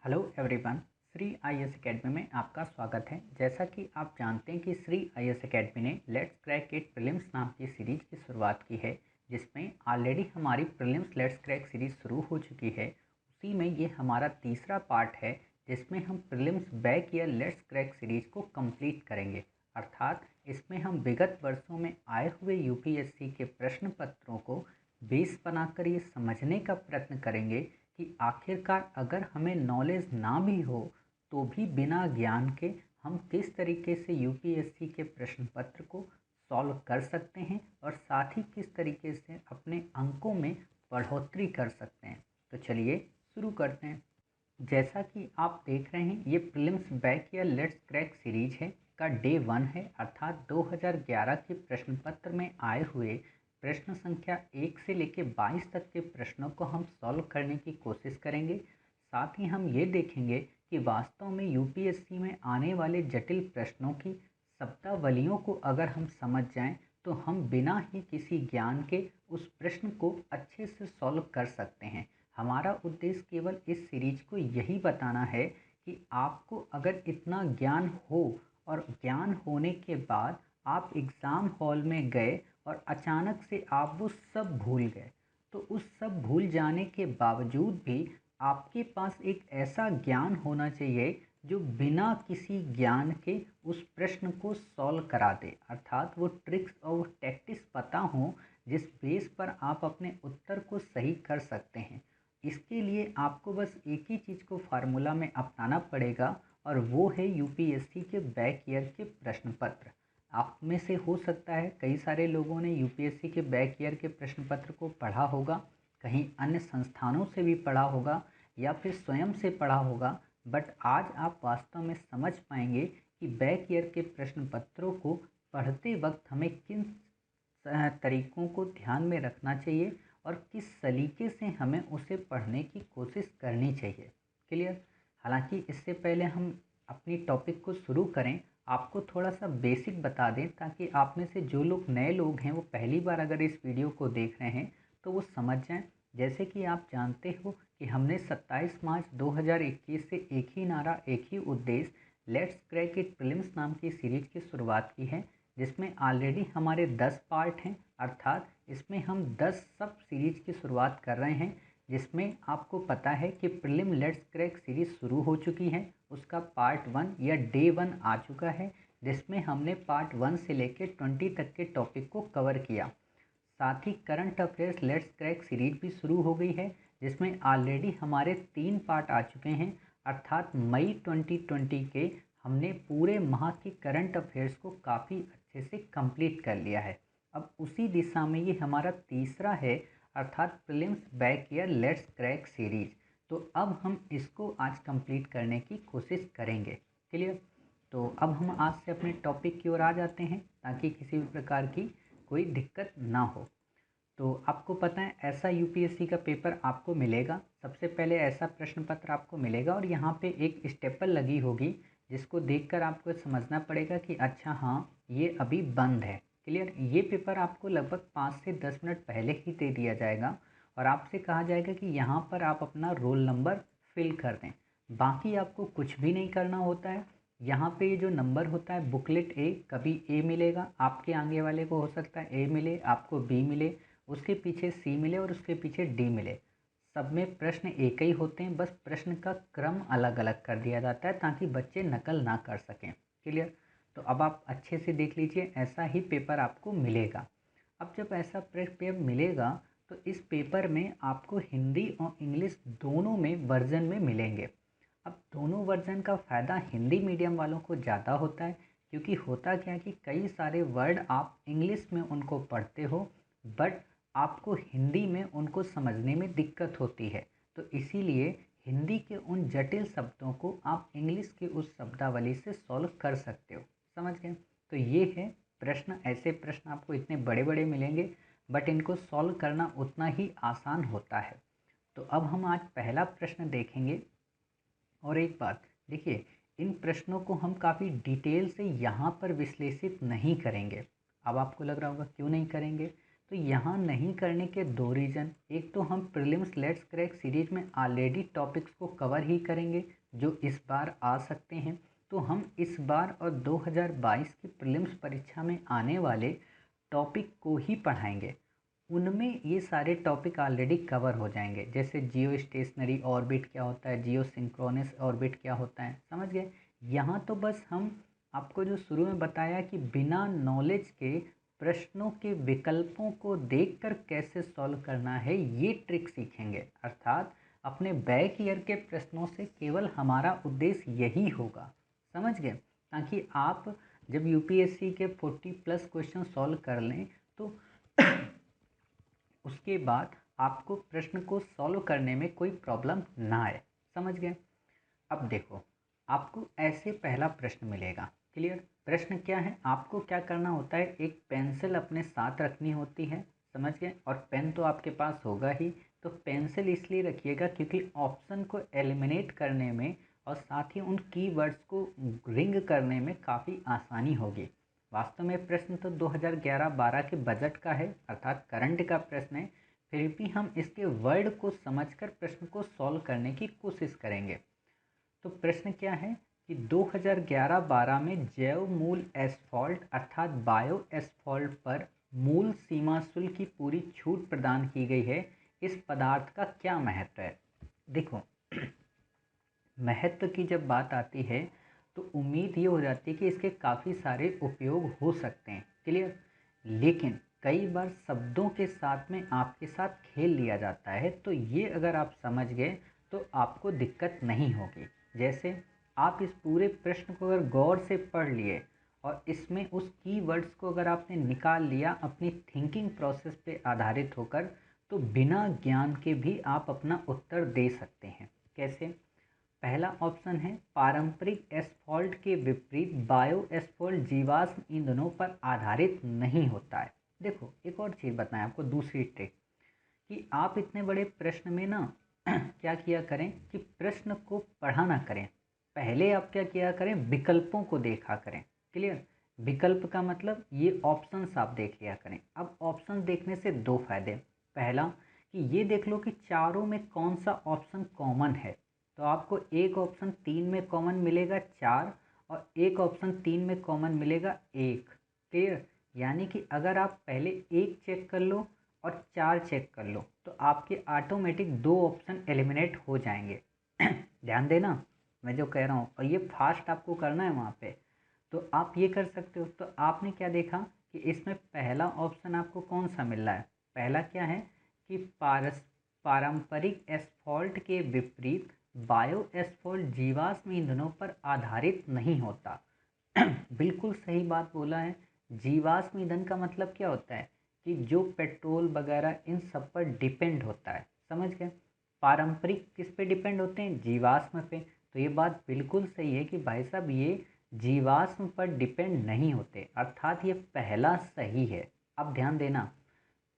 Hello everyone. Shri IAS academy में आपका स्वागत है। जैसा कि आप जानते हैं कि श्री आईएएस एकेडमी ने लेट्स क्रैक इट प्रीलिम्स नाम की सीरीज की शुरुआत की है, जिसमें ऑलरेडी हमारी प्रीलिम्स लेट्स क्रैक सीरीज शुरू हो चुकी है। उसी में ये हमारा तीसरा पार्ट है, जिसमें हम prelims back year let's crack series को कंप्लीट करेंगे। अर्थात इसमें हम विगत वर्षों में आए हुए यूपीएससी के प्रश्न पत्रों को बेस बनाकर ये समझने का प्रयत्न करेंगे कि आखिरकार अगर हमें नॉलेज ना भी हो तो भी बिना ज्ञान के हम किस तरीके से यूपीएससी के प्रश्न पत्र को सॉल्व कर सकते हैं और साथ ही किस तरीके से अपने अंकों में बढ़ोतरी कर सकते हैं। तो चलिए शुरू करते हैं। जैसा कि आप देख रहे हैं, ये प्रीलिम्स बैक या लेट्स क्रैक सीरीज है का डे 1 है, अर्थात 2011 के प्रश्न पत्र में आए हुए प्रश्न संख्या 1 से लेकर 22 तक के प्रश्नों को हम सॉल्व करने की कोशिश करेंगे। साथ ही हम ये देखेंगे कि वास्तव में यूपीएससी में आने वाले जटिल प्रश्नों की शब्दावलियों को अगर हम समझ जाएं तो हम बिना ही किसी ज्ञान के उस प्रश्न को अच्छे से सॉल्व कर सकते हैं। हमारा उद्देश्य केवल इस सीरीज को यही बताना है कि आपको अगर इतना ज्ञान हो और ज्ञान होने के बाद आप एग्ज़ाम हॉल में गए और अचानक से आप वो सब भूल गए, तो उस सब भूल जाने के बावजूद भी आपके पास एक ऐसा ज्ञान होना चाहिए जो बिना किसी ज्ञान के उस प्रश्न को सॉल्व करा दे। अर्थात वो ट्रिक्स और टैक्टिक्स पता हो जिस बेस पर आप अपने उत्तर को सही कर सकते हैं। इसके लिए आपको बस एक ही चीज़ को फार्मूला में अपनाना पड़ेगा और वो है यूपीएससी के बैक ईयर के प्रश्न पत्र। आप में से हो सकता है कई सारे लोगों ने यूपीएससी के बैक ईयर के प्रश्न पत्र को पढ़ा होगा, कहीं अन्य संस्थानों से भी पढ़ा होगा या फिर स्वयं से पढ़ा होगा, बट आज आप वास्तव में समझ पाएंगे कि बैक ईयर के प्रश्न पत्रों को पढ़ते वक्त हमें किन तरीकों को ध्यान में रखना चाहिए और किस सलीके से हमें उसे पढ़ने की कोशिश करनी चाहिए। क्लियर? हालांकि इससे पहले हम अपनी टॉपिक को शुरू करें, आपको थोड़ा सा बेसिक बता दें ताकि आप में से जो लोग नए लोग हैं वो पहली बार अगर इस वीडियो को देख रहे हैं तो वो समझ जाएं। जैसे कि आप जानते हो कि हमने 27 मार्च 2021 से एक ही नारा एक ही उद्देश्य लेट्स क्रैक इट प्रीलिम्स नाम की सीरीज की शुरुआत की है, जिसमें ऑलरेडी हमारे 10 पार्ट हैं। अर्थात इसमें हम 10 सब सीरीज की शुरुआत कर रहे हैं, जिसमें आपको पता है कि प्रीलिम लेट्स क्रैक सीरीज शुरू हो चुकी है। उसका पार्ट 1 या डे 1 आ चुका है, जिसमें हमने पार्ट 1 से लेकर 20 तक के टॉपिक को कवर किया। साथ ही current affairs let's crack series भी शुरू हो गई है, जिसमें ऑलरेडी हमारे 3 पार्ट आ चुके हैं। अर्थात मई 2020 के हमने पूरे माह के करंट अफेयर्स को काफ़ी अच्छे से कंप्लीट कर लिया है। अब उसी दिशा में ये हमारा तीसरा है, अर्थात prelims back year let's crack series. तो अब हम इसको आज कंप्लीट करने की कोशिश करेंगे। क्लियर? तो अब हम आज से अपने टॉपिक की ओर आ जाते हैं ताकि किसी भी प्रकार की कोई दिक्कत ना हो। तो आपको पता है ऐसा यूपीएससी का पेपर आपको मिलेगा। सबसे पहले ऐसा प्रश्न पत्र आपको मिलेगा और यहाँ पे एक स्टेपल लगी होगी, जिसको देखकर आपको समझना पड़ेगा कि अच्छा हाँ ये अभी बंद है। क्लियर? ये पेपर आपको लगभग 5 से 10 मिनट पहले ही दे दिया जाएगा और आपसे कहा जाएगा कि यहाँ पर आप अपना रोल नंबर फिल कर दें। बाकी आपको कुछ भी नहीं करना होता है। यहाँ पे ये जो नंबर होता है बुकलेट ए, कभी ए मिलेगा आपके आगे वाले को, हो सकता है ए मिले, आपको बी मिले, उसके पीछे सी मिले और उसके पीछे डी मिले। सब में प्रश्न एक ही होते हैं, बस प्रश्न का क्रम अलग अलग कर दिया जाता है ताकि बच्चे नकल ना कर सकें। क्लियर? तो अब आप अच्छे से देख लीजिए, ऐसा ही पेपर आपको मिलेगा। अब जब ऐसा पेपर मिलेगा तो इस पेपर में आपको हिंदी और इंग्लिश दोनों में वर्जन में मिलेंगे। अब दोनों वर्जन का फ़ायदा हिंदी मीडियम वालों को ज़्यादा होता है, क्योंकि होता क्या कि कई सारे वर्ड आप इंग्लिश में उनको पढ़ते हो बट आपको हिंदी में उनको समझने में दिक्कत होती है। तो इसीलिए हिंदी के उन जटिल शब्दों को आप इंग्लिश के उस शब्दावली से सॉल्व कर सकते हो। समझ गए? तो ये है प्रश्न। ऐसे प्रश्न आपको इतने बड़े बड़े मिलेंगे बट इनको सॉल्व करना उतना ही आसान होता है। तो अब हम आज पहला प्रश्न देखेंगे। और एक बात देखिए, इन प्रश्नों को हम काफ़ी डिटेल से यहाँ पर विश्लेषित नहीं करेंगे। अब आपको लग रहा होगा क्यों नहीं करेंगे, तो तो यहाँ नहीं करने के दो रीज़न, एक तो हम प्रीलिम्स लेट्स क्रैक सीरीज में ऑलरेडी टॉपिक्स को कवर ही करेंगे जो इस बार आ सकते हैं, तो हम इस बार और 2022 की प्रीलिम्स परीक्षा में आने वाले टॉपिक को ही पढ़ाएंगे। उनमें ये सारे टॉपिक ऑलरेडी कवर हो जाएंगे, जैसे जियो स्टेशनरी ऑर्बिट क्या होता है, जियो सिंक्रोनस ऑर्बिट क्या होता है, समझ गए। यहाँ तो बस हम आपको जो शुरू में बताया कि बिना नॉलेज के प्रश्नों के विकल्पों को देखकर कैसे सॉल्व करना है ये ट्रिक सीखेंगे। अर्थात अपने बैक ईयर के प्रश्नों से केवल हमारा उद्देश्य यही होगा, समझ गए, ताकि आप जब यूपीएससी के 40+ क्वेश्चन सॉल्व कर लें तो उसके बाद आपको प्रश्न को सॉल्व करने में कोई प्रॉब्लम ना आए, समझ गए। अब देखो, आपको ऐसे पहला प्रश्न मिलेगा, क्लियर। प्रश्न क्या है, आपको क्या करना होता है, एक पेंसिल अपने साथ रखनी होती है, समझ गए, और पेन तो आपके पास होगा ही। तो पेंसिल इसलिए रखिएगा क्योंकि ऑप्शन को एलिमिनेट करने में और साथ ही उन कीवर्ड्स को रिंग करने में काफ़ी आसानी होगी। वास्तव में प्रश्न तो 2011-12 के बजट का है, अर्थात करंट का प्रश्न है, फिर भी हम इसके वर्ड को समझकर प्रश्न को सॉल्व करने की कोशिश करेंगे। तो प्रश्न क्या है कि 2011-12 में जैव मूल एस्फॉल्ट अर्थात बायो एस्फॉल्ट पर मूल सीमा शुल्क की पूरी छूट प्रदान की गई है, इस पदार्थ का क्या महत्व है। देखो महत्व की जब बात आती है तो उम्मीद ये हो जाती है कि इसके काफ़ी सारे उपयोग हो सकते हैं, क्लियर। लेकिन कई बार शब्दों के साथ में आपके साथ खेल लिया जाता है, तो ये अगर आप समझ गए तो आपको दिक्कत नहीं होगी। जैसे आप इस पूरे प्रश्न को अगर गौर से पढ़ लिए और इसमें उस कीवर्ड्स को अगर आपने निकाल लिया अपनी थिंकिंग प्रोसेस पे आधारित होकर, तो बिना ज्ञान के भी आप अपना उत्तर दे सकते हैं। कैसे, पहला ऑप्शन है पारंपरिक एस्फॉल्ट के विपरीत बायो एस्फॉल्ट जीवाश्म ईंधनों पर आधारित नहीं होता है। देखो एक और चीज़ बताएं आपको, दूसरी ट्रिक, कि आप इतने बड़े प्रश्न में ना क्या किया करें कि प्रश्न को पढ़ा ना करें, पहले आप क्या किया करें, विकल्पों को देखा करें, क्लियर। विकल्प का मतलब ये ऑप्शंस आप देख लिया करें। अब ऑप्शन देखने से दो फायदे, पहला कि ये देख लो कि चारों में कौन सा ऑप्शन कॉमन है, तो आपको एक ऑप्शन 3 में कॉमन मिलेगा 4 और एक ऑप्शन 3 में कॉमन मिलेगा 1, क्लियर। यानी कि अगर आप पहले 1 चेक कर लो और 4 चेक कर लो तो आपके ऑटोमेटिक 2 ऑप्शन एलिमिनेट हो जाएंगे। ध्यान देना मैं जो कह रहा हूँ, और ये फास्ट आपको करना है वहाँ पे, तो आप ये कर सकते हो। तो आपने क्या देखा कि इसमें पहला ऑप्शन आपको कौन सा मिल रहा है, पहला क्या है कि पारंपरिक एस्फॉल्ट के विपरीत बायो एस्फॉल्ट जीवाश्म ईंधनों पर आधारित नहीं होता। बिल्कुल सही बात बोला है। जीवाश्म ईंधन का मतलब क्या होता है कि जो पेट्रोल वगैरह इन सब पर डिपेंड होता है, समझ गए। पारंपरिक किस पे डिपेंड होते हैं, जीवाश्म पे। तो ये बात बिल्कुल सही है कि भाई साहब ये जीवाश्म पर डिपेंड नहीं होते, अर्थात ये पहला सही है। अब ध्यान देना,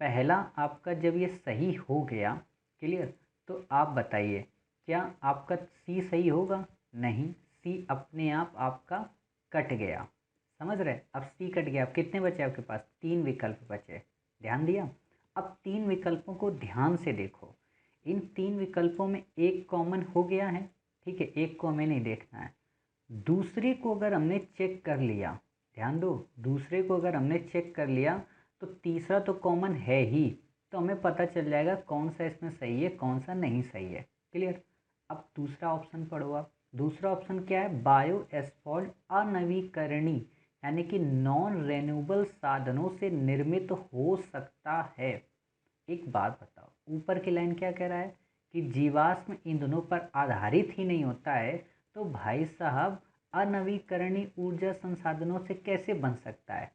पहला आपका जब ये सही हो गया, क्लियर, तो आप बताइए क्या आपका सी सही होगा, नहीं, सी अपने आप आपका कट गया, समझ रहे। अब सी कट गया, अब कितने बचे आपके पास, 3 विकल्प बचे, ध्यान दिया। अब 3 विकल्पों को ध्यान से देखो, इन 3 विकल्पों में एक कॉमन हो गया है, ठीक है, एक को हमें नहीं देखना है। दूसरे को अगर हमने चेक कर लिया, ध्यान दो, दूसरे को अगर हमने चेक कर लिया तो तीसरा तो कॉमन है ही, तो हमें पता चल जाएगा कौन सा इसमें सही है कौन सा नहीं सही है, क्लियर। अब दूसरा ऑप्शन पढ़ो आप, दूसरा ऑप्शन क्या है, बायो एस्फॉल्ट अनवीकरणीय यानी कि नॉन रेन्यूएबल साधनों से निर्मित हो सकता है। एक बात बताओ, ऊपर की लाइन क्या कह रहा है कि जीवाश्म ईंधनों पर आधारित ही नहीं होता है, तो भाई साहब अनवीकरणीय ऊर्जा संसाधनों से कैसे बन सकता है।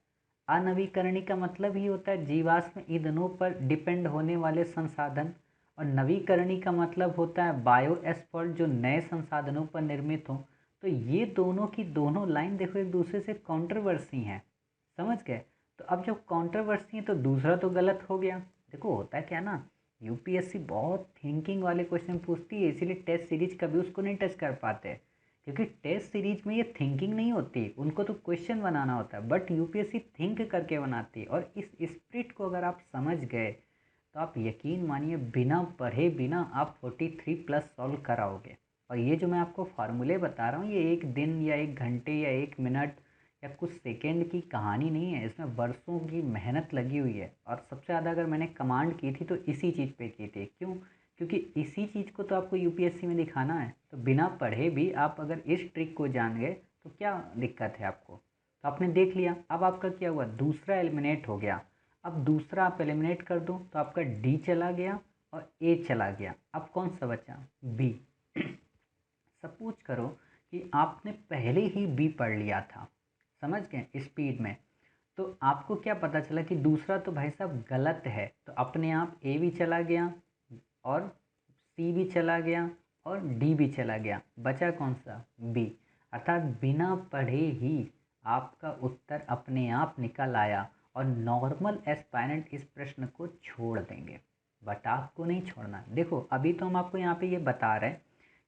अनवीकरणीय का मतलब ही होता है जीवाश्म ईंधनों पर डिपेंड होने वाले संसाधन, और नवीकरणीय का मतलब होता है बायो एस्फॉल्ट जो नए संसाधनों पर निर्मित हो। तो ये दोनों की दोनों लाइन देखो एक दूसरे से कॉन्ट्रोवर्सी हैं, समझ गए। तो अब जब कॉन्ट्रोवर्सी है तो दूसरा तो गलत हो गया। देखो होता क्या ना, यूपीएससी बहुत थिंकिंग वाले क्वेश्चन पूछती है, इसीलिए टेस्ट सीरीज कभी उसको नहीं टच कर पाते, क्योंकि टेस्ट सीरीज में ये थिंकिंग नहीं होती, उनको तो क्वेश्चन बनाना होता है, बट यूपीएससी थिंक करके बनाती है। और इस स्पिरिट को अगर आप समझ गए तो आप यकीन मानिए बिना पढ़े बिना आप 43+ सॉल्व कराओगे। और ये जो मैं आपको फार्मूले बता रहा हूँ, ये एक दिन या एक घंटे या एक मिनट या कुछ सेकेंड की कहानी नहीं है, इसमें वर्षों की मेहनत लगी हुई है। और सबसे ज़्यादा अगर मैंने कमांड की थी तो इसी चीज़ पे की थी। क्यों? क्योंकि इसी चीज़ को तो आपको यूपीएससी में दिखाना है। तो बिना पढ़े भी आप अगर इस ट्रिक को जान गए तो क्या दिक्कत है आपको। तो आपने देख लिया, अब आपका क्या हुआ, दूसरा एलिमिनेट हो गया। अब दूसरा आप एलिमिनेट कर दो तो आपका डी चला गया और ए चला गया। अब कौन सा बचा, बी। सपोज करो कि आपने पहले ही बी पढ़ लिया था, समझ गए स्पीड में, तो आपको क्या पता चला कि दूसरा तो भाई साहब गलत है, तो अपने आप ए भी चला गया और सी भी चला गया और डी भी चला गया, बचा कौन सा, बी। अर्थात बिना पढ़े ही आपका उत्तर अपने आप निकल आया। और नॉर्मल एस्पायरेंट इस प्रश्न को छोड़ देंगे, बट आपको नहीं छोड़ना। देखो अभी तो हम आपको यहाँ पे ये बता रहे हैं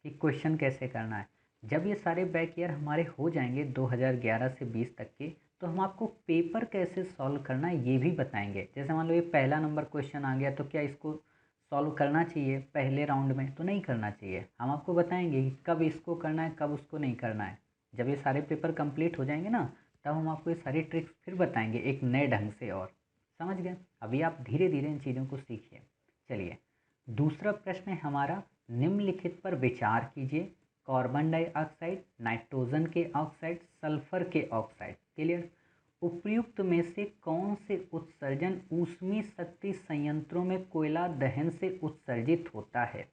कि क्वेश्चन कैसे करना है। जब ये सारे बैक ईयर हमारे हो जाएंगे 2011 से 20 तक के, तो हम आपको पेपर कैसे सॉल्व करना है ये भी बताएंगे। जैसे मान लो ये पहला नंबर क्वेश्चन आ गया, तो क्या इसको सॉल्व करना चाहिए पहले राउंड में, तो नहीं करना चाहिए। हम आपको बताएंगे कि कब इसको करना है कब उसको नहीं करना है। जब ये सारे पेपर कंप्लीट हो जाएंगे ना, तब हम आपको ये सारी ट्रिक्स फिर बताएंगे एक नए ढंग से। और समझ गए, अभी आप धीरे धीरे इन चीज़ों को सीखिए। चलिए दूसरा प्रश्न है हमारा, निम्नलिखित पर विचार कीजिए। कार्बन डाइऑक्साइड, नाइट्रोजन के ऑक्साइड, सल्फर के ऑक्साइड। क्लियर? उपर्युक्त में से कौन से उत्सर्जन ऊष्मीय शक्ति संयंत्रों में कोयला दहन से उत्सर्जित होता है?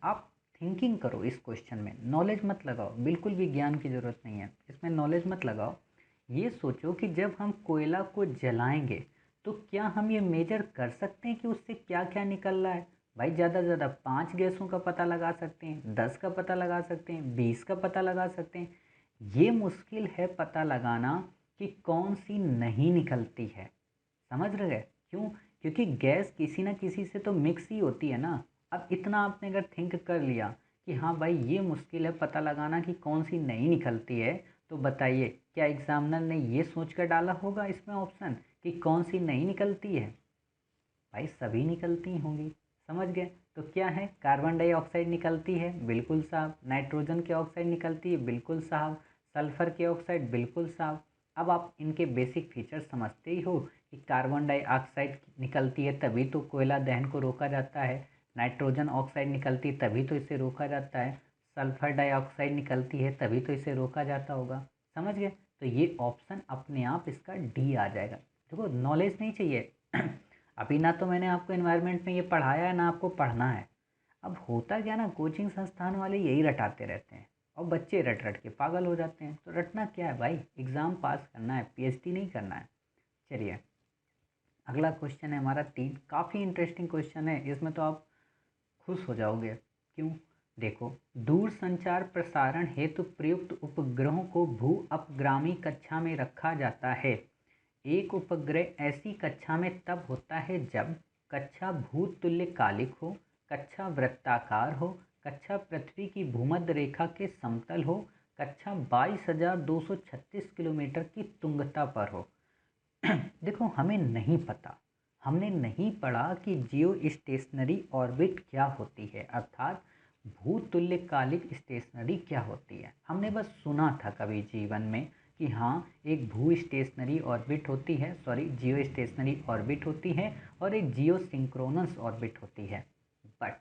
आप थिंकिंग करो इस क्वेश्चन में, नॉलेज मत लगाओ, बिल्कुल भी ज्ञान की ज़रूरत नहीं है इसमें, नॉलेज मत लगाओ। ये सोचो कि जब हम कोयला को जलाएंगे तो क्या हम ये मेजर कर सकते हैं कि उससे क्या क्या निकल रहा है। भाई ज़्यादा से ज़्यादा 5 गैसों का पता लगा सकते हैं, 10 का पता लगा सकते हैं, 20 का पता लगा सकते हैं। ये मुश्किल है पता लगाना कि कौन सी नहीं निकलती है। समझ रहे? क्यों? क्योंकि गैस किसी ना किसी से तो मिक्स ही होती है ना। अब इतना आपने अगर थिंक कर लिया कि हाँ भाई ये मुश्किल है पता लगाना कि कौन सी नहीं निकलती है, तो बताइए क्या एग्जामिनर ने ये सोच कर डाला होगा इसमें ऑप्शन कि कौन सी नहीं निकलती है? भाई सभी निकलती होंगी। समझ गए? तो क्या है, कार्बन डाइऑक्साइड निकलती है, बिल्कुल साहब। नाइट्रोजन की ऑक्साइड निकलती है, बिल्कुल साहब। सल्फर की ऑक्साइड, बिल्कुल साहब। अब आप इनके बेसिक फीचर्स समझते ही हो कि कार्बन डाइऑक्साइड निकलती है तभी तो कोयला दहन को रोका जाता है, नाइट्रोजन ऑक्साइड निकलती है तभी तो इसे रोका जाता है, सल्फर डाइऑक्साइड निकलती है तभी तो इसे रोका जाता होगा। समझ गए? तो ये ऑप्शन अपने आप इसका डी आ जाएगा। देखो नॉलेज नहीं चाहिए। अभी ना तो मैंने आपको एनवायरनमेंट में ये पढ़ाया है ना आपको पढ़ना है। अब होता क्या ना, कोचिंग संस्थान वाले यही रटाते रहते हैं और बच्चे रट रट के पागल हो जाते हैं। तो रटना क्या है भाई, एग्ज़ाम पास करना है, पीएचडी नहीं करना है। चलिए अगला क्वेश्चन है हमारा 3, काफ़ी इंटरेस्टिंग क्वेश्चन है, इसमें तो आप खुश हो जाओगे। क्यों? देखो, दूर संचार प्रसारण हेतु प्रयुक्त उपग्रहों को भू अपग्रामी कक्षा में रखा जाता है। एक उपग्रह ऐसी कक्षा में तब होता है जब कक्षा भूतुल्यकालिक हो, कक्षा वृत्ताकार हो, कक्षा पृथ्वी की भूमध्य रेखा के समतल हो, कक्षा 22,236 किलोमीटर की तुंगता पर हो। देखो हमें नहीं पता, हमने नहीं पढ़ा कि जियो स्टेशनरी ऑर्बिट क्या होती है, अर्थात भूतुल्यकालिक स्टेशनरी क्या होती है। हमने बस सुना था कभी जीवन में कि हाँ एक भू स्टेशनरी ऑर्बिट होती है, सॉरी जियो स्टेशनरी ऑर्बिट होती है और एक जियो सिंक्रोनस ऑर्बिट होती है। बट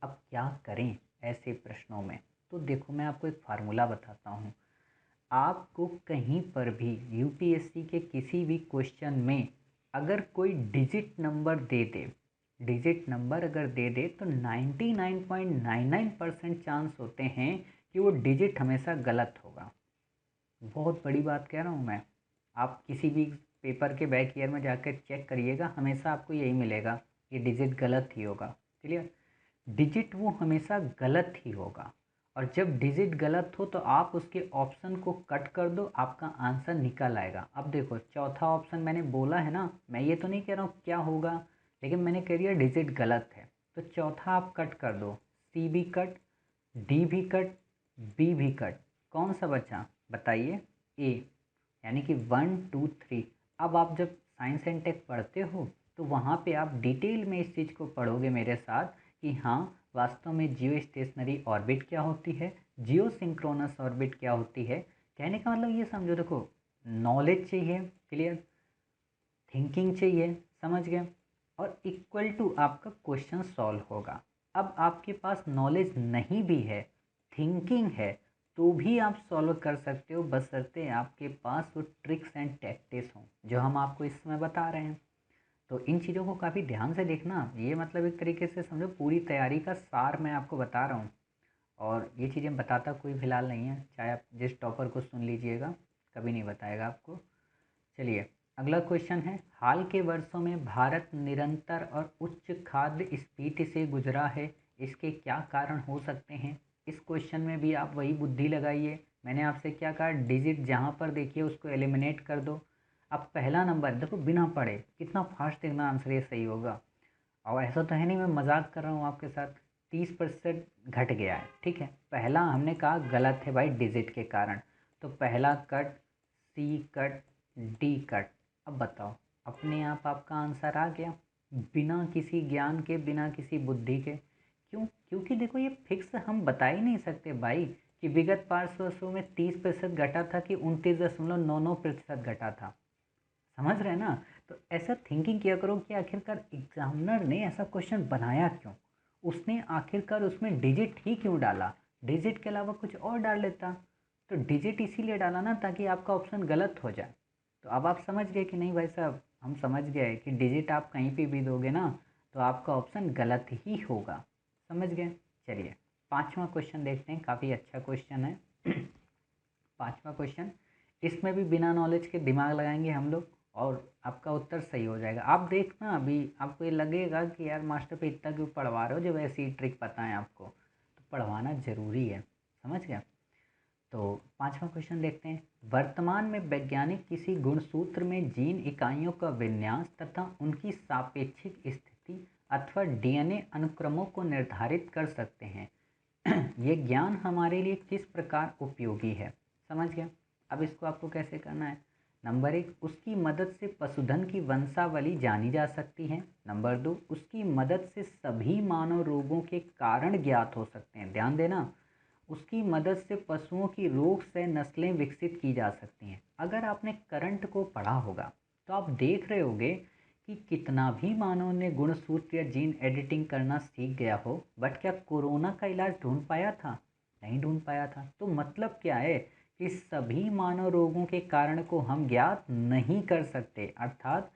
अब क्या करें ऐसे प्रश्नों में? तो देखो मैं आपको एक फार्मूला बताता हूँ। आपको कहीं पर भी यूपीएससी के किसी भी क्वेश्चन में अगर कोई डिजिट नंबर दे दे, डिजिट नंबर अगर दे दे तो 99.99% चांस होते हैं कि वो डिजिट हमेशा गलत होगा। बहुत बड़ी बात कह रहा हूँ मैं। आप किसी भी पेपर के बैक ईयर में जाकर चेक करिएगा, हमेशा आपको यही मिलेगा, ये डिजिट गलत ही होगा। क्लियर? डिजिट वो हमेशा गलत ही होगा। और जब डिजिट गलत हो तो आप उसके ऑप्शन को कट कर दो, आपका आंसर निकल आएगा। अब देखो चौथा ऑप्शन मैंने बोला है ना, मैं ये तो नहीं कह रहा हूँ क्या होगा, लेकिन मैंने कह दिया डिजिट गलत है, तो चौथा आप कट कर दो, सी भी कट, डी भी कट, बी भी कट, कौन सा बचा बताइए? ए, यानी कि 1 2 3। अब आप जब साइंस एंड टेक पढ़ते हो तो वहाँ पे आप डिटेल में इस चीज़ को पढ़ोगे मेरे साथ कि हाँ वास्तव में जियो स्टेशनरी ऑर्बिट क्या होती है, जियो सिंक्रोनस ऑर्बिट क्या होती है। कहने का मतलब ये समझो, देखो नॉलेज चाहिए, क्लियर, थिंकिंग चाहिए, समझ गए, और इक्वल टू आपका क्वेश्चन सॉल्व होगा। अब आपके पास नॉलेज नहीं भी है, थिंकिंग है, तो भी आप सॉल्व कर सकते हो, बशर्ते आपके पास वो ट्रिक्स एंड टैक्टिक्स हों जो हम आपको इस समय बता रहे हैं। तो इन चीज़ों को काफ़ी ध्यान से देखना, ये मतलब एक तरीके से समझो पूरी तैयारी का सार मैं आपको बता रहा हूँ। और ये चीज़ें बताता कोई फिलहाल नहीं है, चाहे आप जिस टॉपर को सुन लीजिएगा, कभी नहीं बताएगा आपको। चलिए अगला क्वेश्चन है, हाल के वर्षों में भारत निरंतर और उच्च खाद्य स्फीति से गुजरा है, इसके क्या कारण हो सकते हैं? इस क्वेश्चन में भी आप वही बुद्धि लगाइए, मैंने आपसे क्या कहा, डिजिट जहाँ पर देखिए उसको एलिमिनेट कर दो। अब पहला नंबर देखो, बिना पढ़े कितना फास्ट देखना आंसर ये सही होगा। और ऐसा तो है नहीं मैं मजाक कर रहा हूँ आपके साथ, 30% घट गया है, ठीक है। पहला हमने कहा गलत है भाई, डिजिट के कारण, तो पहला कट, सी कट, डी कट। अब बताओ, अपने आप आपका आंसर आ गया, बिना किसी ज्ञान के, बिना किसी बुद्धि के। क्यों? क्योंकि देखो ये फिक्स हम बता ही नहीं सकते भाई कि विगत 500 में 30% घटा था कि 29.99% घटा था, समझ रहे हैं ना। तो ऐसा थिंकिंग किया करो कि आखिरकार एग्जामिनर ने ऐसा क्वेश्चन बनाया क्यों, उसने आखिरकार उसमें डिजिट ही क्यों डाला, डिजिट के अलावा कुछ और डाल लेता। तो डिजिट इसीलिए डाला ना ताकि आपका ऑप्शन गलत हो जाए। तो अब आप समझ गए कि नहीं भाई साहब, हम समझ गए कि डिजिट आप कहीं पे भी दोगे ना तो आपका ऑप्शन गलत ही होगा, समझ गए। चलिए पांचवा क्वेश्चन देखते हैं, काफ़ी अच्छा क्वेश्चन है। पांचवा क्वेश्चन, इसमें भी बिना नॉलेज के दिमाग लगाएंगे हम लोग और आपका उत्तर सही हो जाएगा। आप देखना, अभी आपको ये लगेगा कि यार मास्टर पे इतना क्यों पढ़वा रहे हो जब ऐसी ट्रिक पता है आपको, तो पढ़वाना ज़रूरी है, समझ गया। तो पांचवा क्वेश्चन देखते हैं, वर्तमान में वैज्ञानिक किसी गुणसूत्र में जीन इकाइयों का विन्यास तथा उनकी सापेक्षिक स्थिति अथवा डीएनए अनुक्रमों को निर्धारित कर सकते हैं। ये ज्ञान हमारे लिए किस प्रकार उपयोगी है, समझ गया। अब इसको आपको कैसे करना है, नंबर एक, उसकी मदद से पशुधन की वंशावली जानी जा सकती है। नंबर दो, उसकी मदद से सभी मानव रोगों के कारण ज्ञात हो सकते हैं, ध्यान देना, उसकी मदद से पशुओं की रोग से नस्लें विकसित की जा सकती हैं। अगर आपने करंट को पढ़ा होगा तो आप देख रहे होगे कि कितना भी मानव ने गुणसूत्र या जीन एडिटिंग करना सीख गया हो, बट क्या कोरोना का इलाज ढूंढ पाया था? नहीं ढूंढ पाया था। तो मतलब क्या है कि सभी मानव रोगों के कारण को हम ज्ञात नहीं कर सकते, अर्थात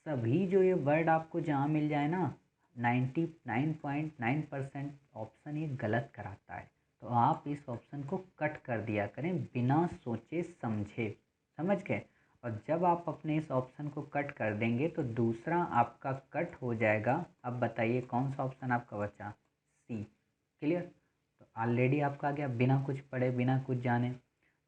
सभी जो ये वर्ड आपको जहाँ मिल जाए ना, 99.9% ऑप्शन ये गलत कराता है। तो आप इस ऑप्शन को कट कर दिया करें बिना सोचे समझे, समझ गए। और जब आप अपने इस ऑप्शन को कट कर देंगे तो दूसरा आपका कट हो जाएगा। अब बताइए कौन सा ऑप्शन आपका बचा? सी, क्लियर। तो ऑलरेडी आपका आ गया बिना कुछ पढ़े, बिना कुछ जाने।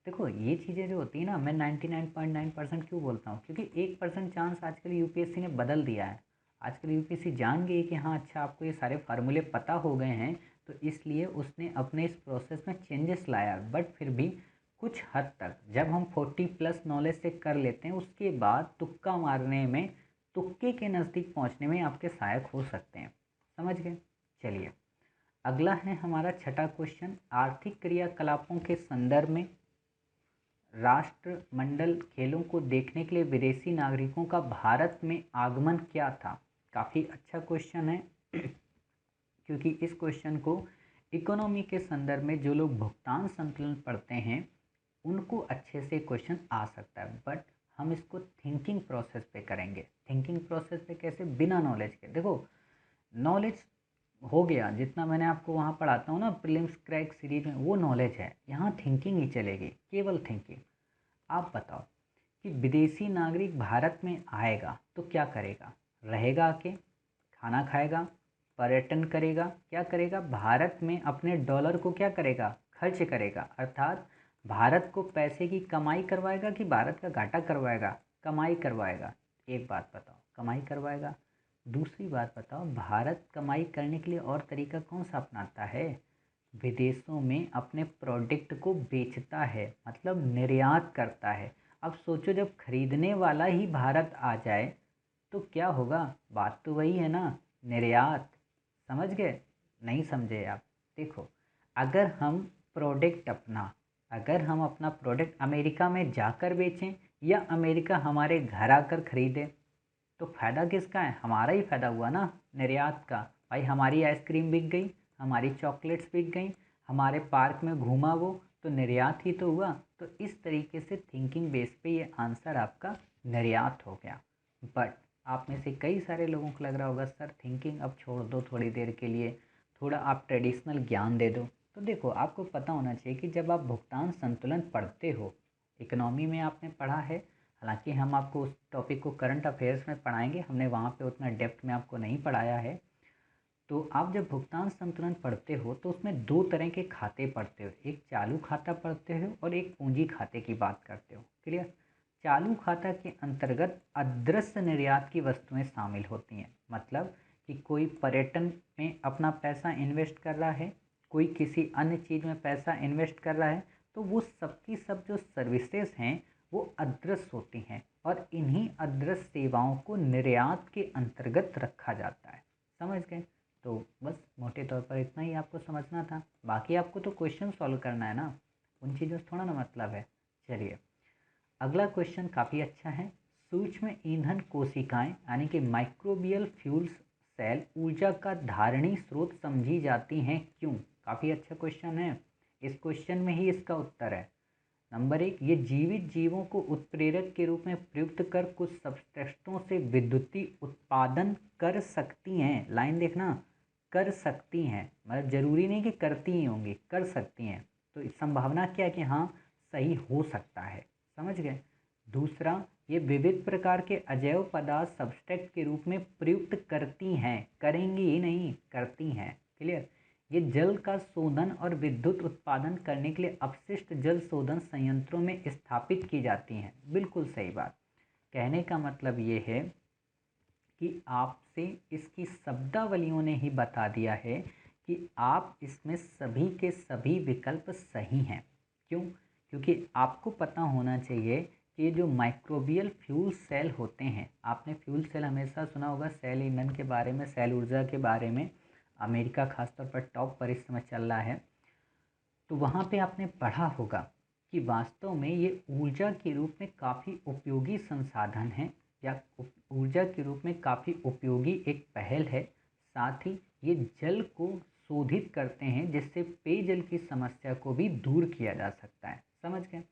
देखो ये चीज़ें जो होती है ना, मैं 99.9% क्यों बोलता हूँ, क्योंकि 1% चांस आजकल यूपीएससी ने बदल दिया है। आजकल यूपीएससी जान गई कि हाँ अच्छा आपको ये सारे फार्मूले पता हो गए हैं, तो इसलिए उसने अपने इस प्रोसेस में चेंजेस लाया। बट फिर भी कुछ हद तक जब हम 40+ नॉलेज से कर लेते हैं, उसके बाद तुक्का मारने में, तुक्के के नज़दीक पहुंचने में आपके सहायक हो सकते हैं, समझ गए। चलिए अगला है हमारा छठा क्वेश्चन, आर्थिक क्रियाकलापों के संदर्भ में राष्ट्रमंडल खेलों को देखने के लिए विदेशी नागरिकों का भारत में आगमन क्या था? काफ़ी अच्छा क्वेश्चन है क्योंकि इस क्वेश्चन को इकोनॉमी के संदर्भ में जो लोग भुगतान संतुलन पढ़ते हैं उनको अच्छे से क्वेश्चन आ सकता है। बट हम इसको थिंकिंग प्रोसेस पे करेंगे। थिंकिंग प्रोसेस पे कैसे? बिना नॉलेज के। देखो नॉलेज हो गया जितना मैंने आपको वहाँ पढ़ाता हूँ ना प्रीलिम्स क्रैक सीरीज में, वो नॉलेज है। यहाँ थिंकिंग ही चलेगी, केवल थिंकिंग। आप बताओ कि विदेशी नागरिक भारत में आएगा तो क्या करेगा? रहेगा आके, खाना खाएगा, पर्यटन करेगा, क्या करेगा? भारत में अपने डॉलर को क्या करेगा? खर्च करेगा, अर्थात भारत को पैसे की कमाई करवाएगा कि भारत का घाटा करवाएगा? कमाई करवाएगा। एक बात बताओ, कमाई करवाएगा। दूसरी बात बताओ, भारत कमाई करने के लिए और तरीका कौन सा अपनाता है? विदेशों में अपने प्रोडक्ट को बेचता है, मतलब निर्यात करता है। अब सोचो जब खरीदने वाला ही भारत आ जाए तो क्या होगा? बात तो वही है ना, निर्यात। समझ गए? नहीं समझे आप? देखो, अगर हम प्रोडक्ट अपना अगर हम अपना प्रोडक्ट अमेरिका में जाकर बेचें या अमेरिका हमारे घर आकर खरीदे, तो फ़ायदा किसका है? हमारा ही फ़ायदा हुआ ना, निर्यात का। भाई हमारी आइसक्रीम बिक गई, हमारी चॉकलेट्स बिक गई, हमारे पार्क में घूमा वो, तो निर्यात ही तो हुआ। तो इस तरीके से थिंकिंग बेस पे ये आंसर आपका निर्यात हो गया। बट आप में से कई सारे लोगों को लग रहा होगा सर थिंकिंग अब छोड़ दो थोड़ी देर के लिए, थोड़ा आप ट्रेडिशनल ज्ञान दे दो। तो देखो, आपको पता होना चाहिए कि जब आप भुगतान संतुलन पढ़ते हो, इकोनॉमी में आपने पढ़ा है, हालांकि हम आपको उस टॉपिक को करंट अफेयर्स में पढ़ाएंगे, हमने वहाँ पे उतना डेप्थ में आपको नहीं पढ़ाया है। तो आप जब भुगतान संतुलन पढ़ते हो तो उसमें दो तरह के खाते पढ़ते हो, एक चालू खाता पढ़ते हो और एक पूंजी खाते की बात करते हो। क्लियर? चालू खाता के अंतर्गत अदृश्य निर्यात की वस्तुएं शामिल होती हैं, मतलब कि कोई पर्यटन में अपना पैसा इन्वेस्ट कर रहा है, कोई किसी अन्य चीज़ में पैसा इन्वेस्ट कर रहा है, तो वो सब की सब जो सर्विसेज हैं वो अदृश्य होती हैं और इन्हीं अदृश्य सेवाओं को निर्यात के अंतर्गत रखा जाता है। समझ गए? तो बस मोटे तौर पर इतना ही आपको समझना था, बाकी आपको तो क्वेश्चन सॉल्व करना है ना, उन चीज़ों से थोड़ा ना मतलब है। चलिए, अगला क्वेश्चन काफ़ी अच्छा है। सूक्ष्म ईंधन कोशिकाएं यानी कि माइक्रोबियल फ्यूल्स सेल ऊर्जा का धारणी स्रोत समझी जाती हैं, क्यों? काफ़ी अच्छा क्वेश्चन है। इस क्वेश्चन में ही इसका उत्तर है। नंबर एक, ये जीवित जीवों को उत्प्रेरक के रूप में प्रयुक्त कर कुछ सबस्ट्रेटों से विद्युतीय उत्पादन कर सकती हैं। लाइन देखना, कर सकती हैं, मतलब जरूरी नहीं कि करती ही होंगी, कर सकती हैं। तो इस संभावना क्या है कि हाँ सही हो सकता है। समझ गए? दूसरा, ये विविध प्रकार के अजैव पदार्थ सबस्ट्रेट के रूप में प्रयुक्त करती हैं, करेंगी ही नहीं, करती हैं। क्लियर? ये जल का शोधन और विद्युत उत्पादन करने के लिए अपशिष्ट जल शोधन संयंत्रों में स्थापित की जाती हैं। बिल्कुल सही बात। कहने का मतलब ये है कि आपसे इसकी शब्दावलियों ने ही बता दिया है कि आप इसमें सभी के सभी विकल्प सही हैं। क्यों? क्योंकि आपको पता होना चाहिए कि जो माइक्रोबियल फ्यूल सेल होते हैं, आपने फ्यूल सेल हमेशा सुना होगा, सेल ईंधन के बारे में, सेल ऊर्जा के बारे में, अमेरिका खासतौर पर टॉप पर इस समय चल रहा है। तो वहाँ पे आपने पढ़ा होगा कि वास्तव में ये ऊर्जा के रूप में काफ़ी उपयोगी संसाधन है, या ऊर्जा के रूप में काफ़ी उपयोगी एक पहल है। साथ ही ये जल को शोधित करते हैं जिससे पेयजल की समस्या को भी दूर किया जा सकता है। समझ गए?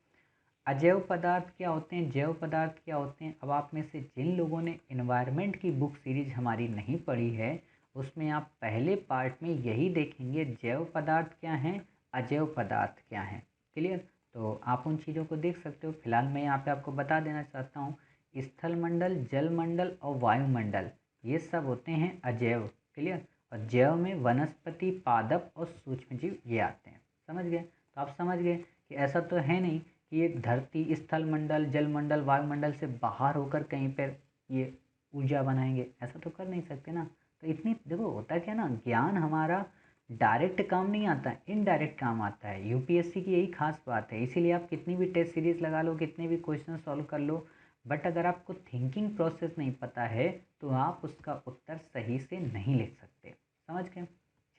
अजैव पदार्थ क्या होते हैं, जैव पदार्थ क्या होते हैं? अब आप में से जिन लोगों ने इन्वायरमेंट की बुक सीरीज हमारी नहीं पढ़ी है, उसमें आप पहले पार्ट में यही देखेंगे जैव पदार्थ क्या हैं, अजैव पदार्थ क्या हैं। क्लियर? तो आप उन चीज़ों को देख सकते हो। फिलहाल मैं यहाँ पे आपको बता देना चाहता हूँ, स्थल मंडल, जल मंडल और वायुमंडल ये सब होते हैं अजैव। क्लियर? और जैव में वनस्पति, पादप और सूक्ष्मजीव ये आते हैं। समझ गए? तो आप समझ गए कि ऐसा तो है नहीं कि ये धरती, स्थल मंडल, जल मंडल, वायुमंडल से बाहर होकर कहीं पर ये ऊर्जा बनाएंगे, ऐसा तो कर नहीं सकते ना। तो इतनी देखो, होता क्या ना, ज्ञान हमारा डायरेक्ट काम नहीं आता, इनडायरेक्ट काम आता है। यूपीएससी की यही खास बात है, इसीलिए आप कितनी भी टेस्ट सीरीज लगा लो, कितने भी क्वेश्चन सॉल्व कर लो, बट अगर आपको थिंकिंग प्रोसेस नहीं पता है तो आप उसका उत्तर सही से नहीं लिख सकते। समझ गए?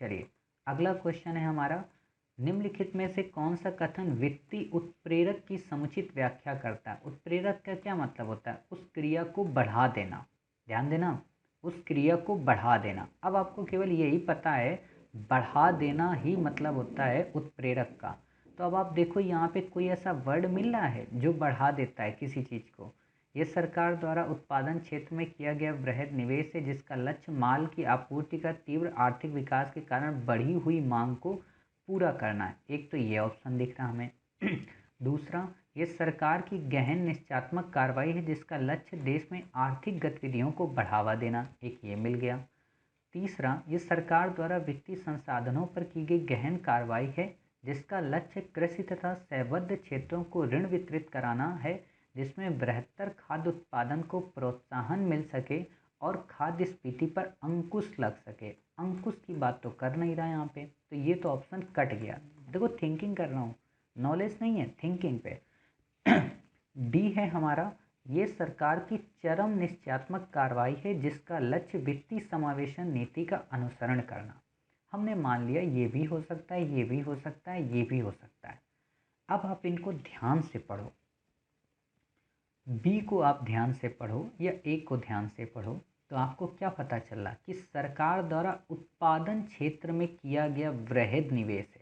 चलिए, अगला क्वेश्चन है हमारा, निम्नलिखित में से कौन सा कथन वित्तीय उत्प्रेरक की समुचित व्याख्या करता है? उत्प्रेरक का क्या मतलब होता है? उस क्रिया को बढ़ा देना। ध्यान देना, उस क्रिया को बढ़ा देना। अब आपको केवल यही पता है, बढ़ा देना ही मतलब होता है उत्प्रेरक का। तो अब आप देखो यहाँ पे कोई ऐसा वर्ड मिल रहा है जो बढ़ा देता है किसी चीज़ को? ये सरकार द्वारा उत्पादन क्षेत्र में किया गया वृहद निवेश है जिसका लक्ष्य माल की आपूर्ति का तीव्र आर्थिक विकास के कारण बढ़ी हुई मांग को पूरा करना है। एक तो ये ऑप्शन दिख रहा हमें। दूसरा, ये सरकार की गहन निश्चयात्मक कार्रवाई है जिसका लक्ष्य देश में आर्थिक गतिविधियों को बढ़ावा देना, एक ये मिल गया। तीसरा, ये सरकार द्वारा वित्तीय संसाधनों पर की गई गहन कार्रवाई है जिसका लक्ष्य कृषि तथा संबद्ध क्षेत्रों को ऋण वितरित कराना है जिसमें बृहत्तर खाद्य उत्पादन को प्रोत्साहन मिल सके और खाद्य स्फीति पर अंकुश लग सके। अंकुश की बात तो कर नहीं रहा है यहाँ पे, तो ये तो ऑप्शन कट गया। देखो थिंकिंग कर रहा हूँ, नॉलेज नहीं है, थिंकिंग पे। डी है हमारा, ये सरकार की चरम निश्चयात्मक कार्रवाई है जिसका लक्ष्य वित्तीय समावेशन नीति का अनुसरण करना। हमने मान लिया ये भी हो सकता है, ये भी हो सकता है, ये भी हो सकता है। अब आप इनको ध्यान से पढ़ो, बी को आप ध्यान से पढ़ो या ए को ध्यान से पढ़ो, तो आपको क्या पता चला कि सरकार द्वारा उत्पादन क्षेत्र में किया गया वृहद निवेश है।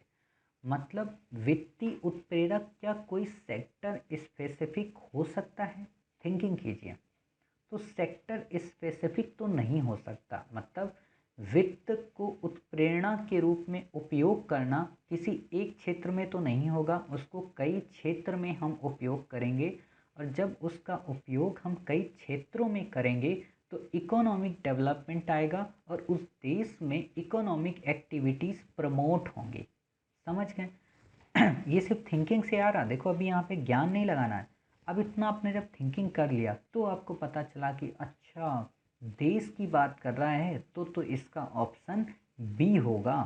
मतलब वित्तीय उत्प्रेरक क्या कोई सेक्टर स्पेसिफिक हो सकता है? थिंकिंग कीजिए। तो सेक्टर स्पेसिफिक तो नहीं हो सकता, मतलब वित्त को उत्प्रेरणा के रूप में उपयोग करना किसी एक क्षेत्र में तो नहीं होगा, उसको कई क्षेत्र में हम उपयोग करेंगे। और जब उसका उपयोग हम कई क्षेत्रों में करेंगे तो इकोनॉमिक डेवलपमेंट आएगा और उस देश में इकोनॉमिक एक्टिविटीज़ प्रमोट होंगी। समझ गए? ये सिर्फ थिंकिंग से आ रहा, देखो अभी यहाँ पे ज्ञान नहीं लगाना है। अब इतना आपने जब थिंकिंग कर लिया तो आपको पता चला कि अच्छा देश की बात कर रहा है तो इसका ऑप्शन बी होगा।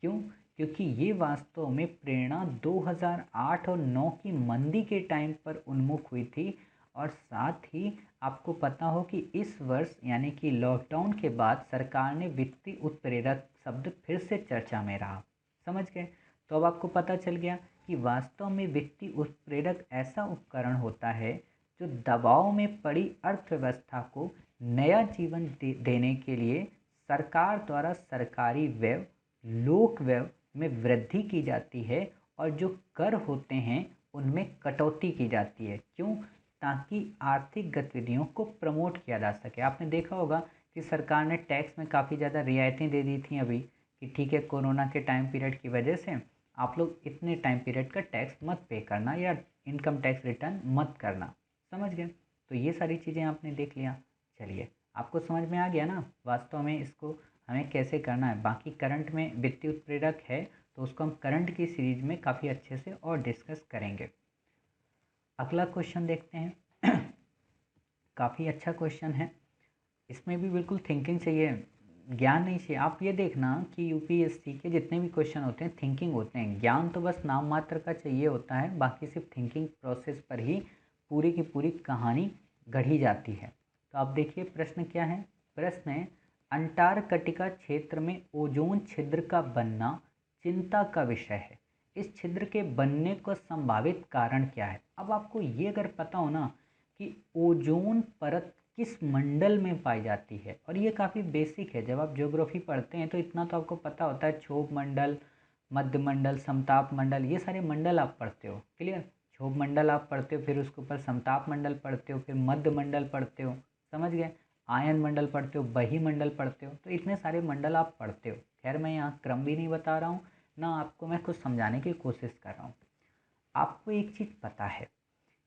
क्यों? क्योंकि ये वास्तव में प्रेरणा 2008 और 9 की मंदी के टाइम पर उन्मुख हुई थी। और साथ ही आपको पता हो कि इस वर्ष यानी कि लॉकडाउन के बाद सरकार ने वित्तीय उत्प्रेरक शब्द फिर से चर्चा में रहा। समझ गए? तो अब आपको पता चल गया कि वास्तव में वित्तीय उत्प्रेरक ऐसा उपकरण होता है जो दबाव में पड़ी अर्थव्यवस्था को नया जीवन देने के लिए सरकार द्वारा सरकारी व्यय, लोक व्यय में वृद्धि की जाती है और जो कर होते हैं उनमें कटौती की जाती है। क्यों? ताकि आर्थिक गतिविधियों को प्रमोट किया जा सके। आपने देखा होगा कि सरकार ने टैक्स में काफ़ी ज़्यादा रियायतें दे दी थी अभी, कि ठीक है कोरोना के टाइम पीरियड की वजह से आप लोग इतने टाइम पीरियड का टैक्स मत पे करना या इनकम टैक्स रिटर्न मत करना। समझ गए? तो ये सारी चीज़ें आपने देख लिया। चलिए आपको समझ में आ गया ना वास्तव में इसको हमें कैसे करना है। बाकी करंट में वित्तीय उत्प्रेरक है तो उसको हम करंट की सीरीज में काफ़ी अच्छे से और डिस्कस करेंगे। अगला क्वेश्चन देखते हैं। काफ़ी अच्छा क्वेश्चन है, इसमें भी बिल्कुल थिंकिंग चाहिए, ज्ञान नहीं चाहिए। आप ये देखना कि यूपीएससी के जितने भी क्वेश्चन होते हैं थिंकिंग होते हैं, ज्ञान तो बस नाम मात्र का चाहिए होता है, बाकी सिर्फ थिंकिंग प्रोसेस पर ही पूरी की पूरी कहानी गढ़ी जाती है। तो आप देखिए प्रश्न क्या है। प्रश्न है अंटार्कटिका क्षेत्र में ओजोन छिद्र का बनना चिंता का विषय है। इस छिद्र के बनने का संभावित कारण क्या है? अब आपको ये अगर पता हो ना कि ओजोन परत किस मंडल में पाई जाती है, और ये काफ़ी बेसिक है, जब आप ज्योग्राफी पढ़ते हैं तो इतना तो आपको पता होता है, क्षोभ मंडल, मध्य मंडल, समताप मंडल, ये सारे मंडल आप पढ़ते हो। क्लियर? क्षोभ मंडल आप पढ़ते हो, फिर उसके ऊपर समताप मंडल पढ़ते हो, फिर मध्य मंडल पढ़ते हो। समझ गए? आयन मंडल पढ़ते हो, बही मंडल पढ़ते हो, तो इतने सारे मंडल आप पढ़ते हो। खैर मैं यहाँ क्रम भी नहीं बता रहा हूँ ना, आपको मैं कुछ समझाने की कोशिश कर रहा हूँ। आपको एक चीज़ पता है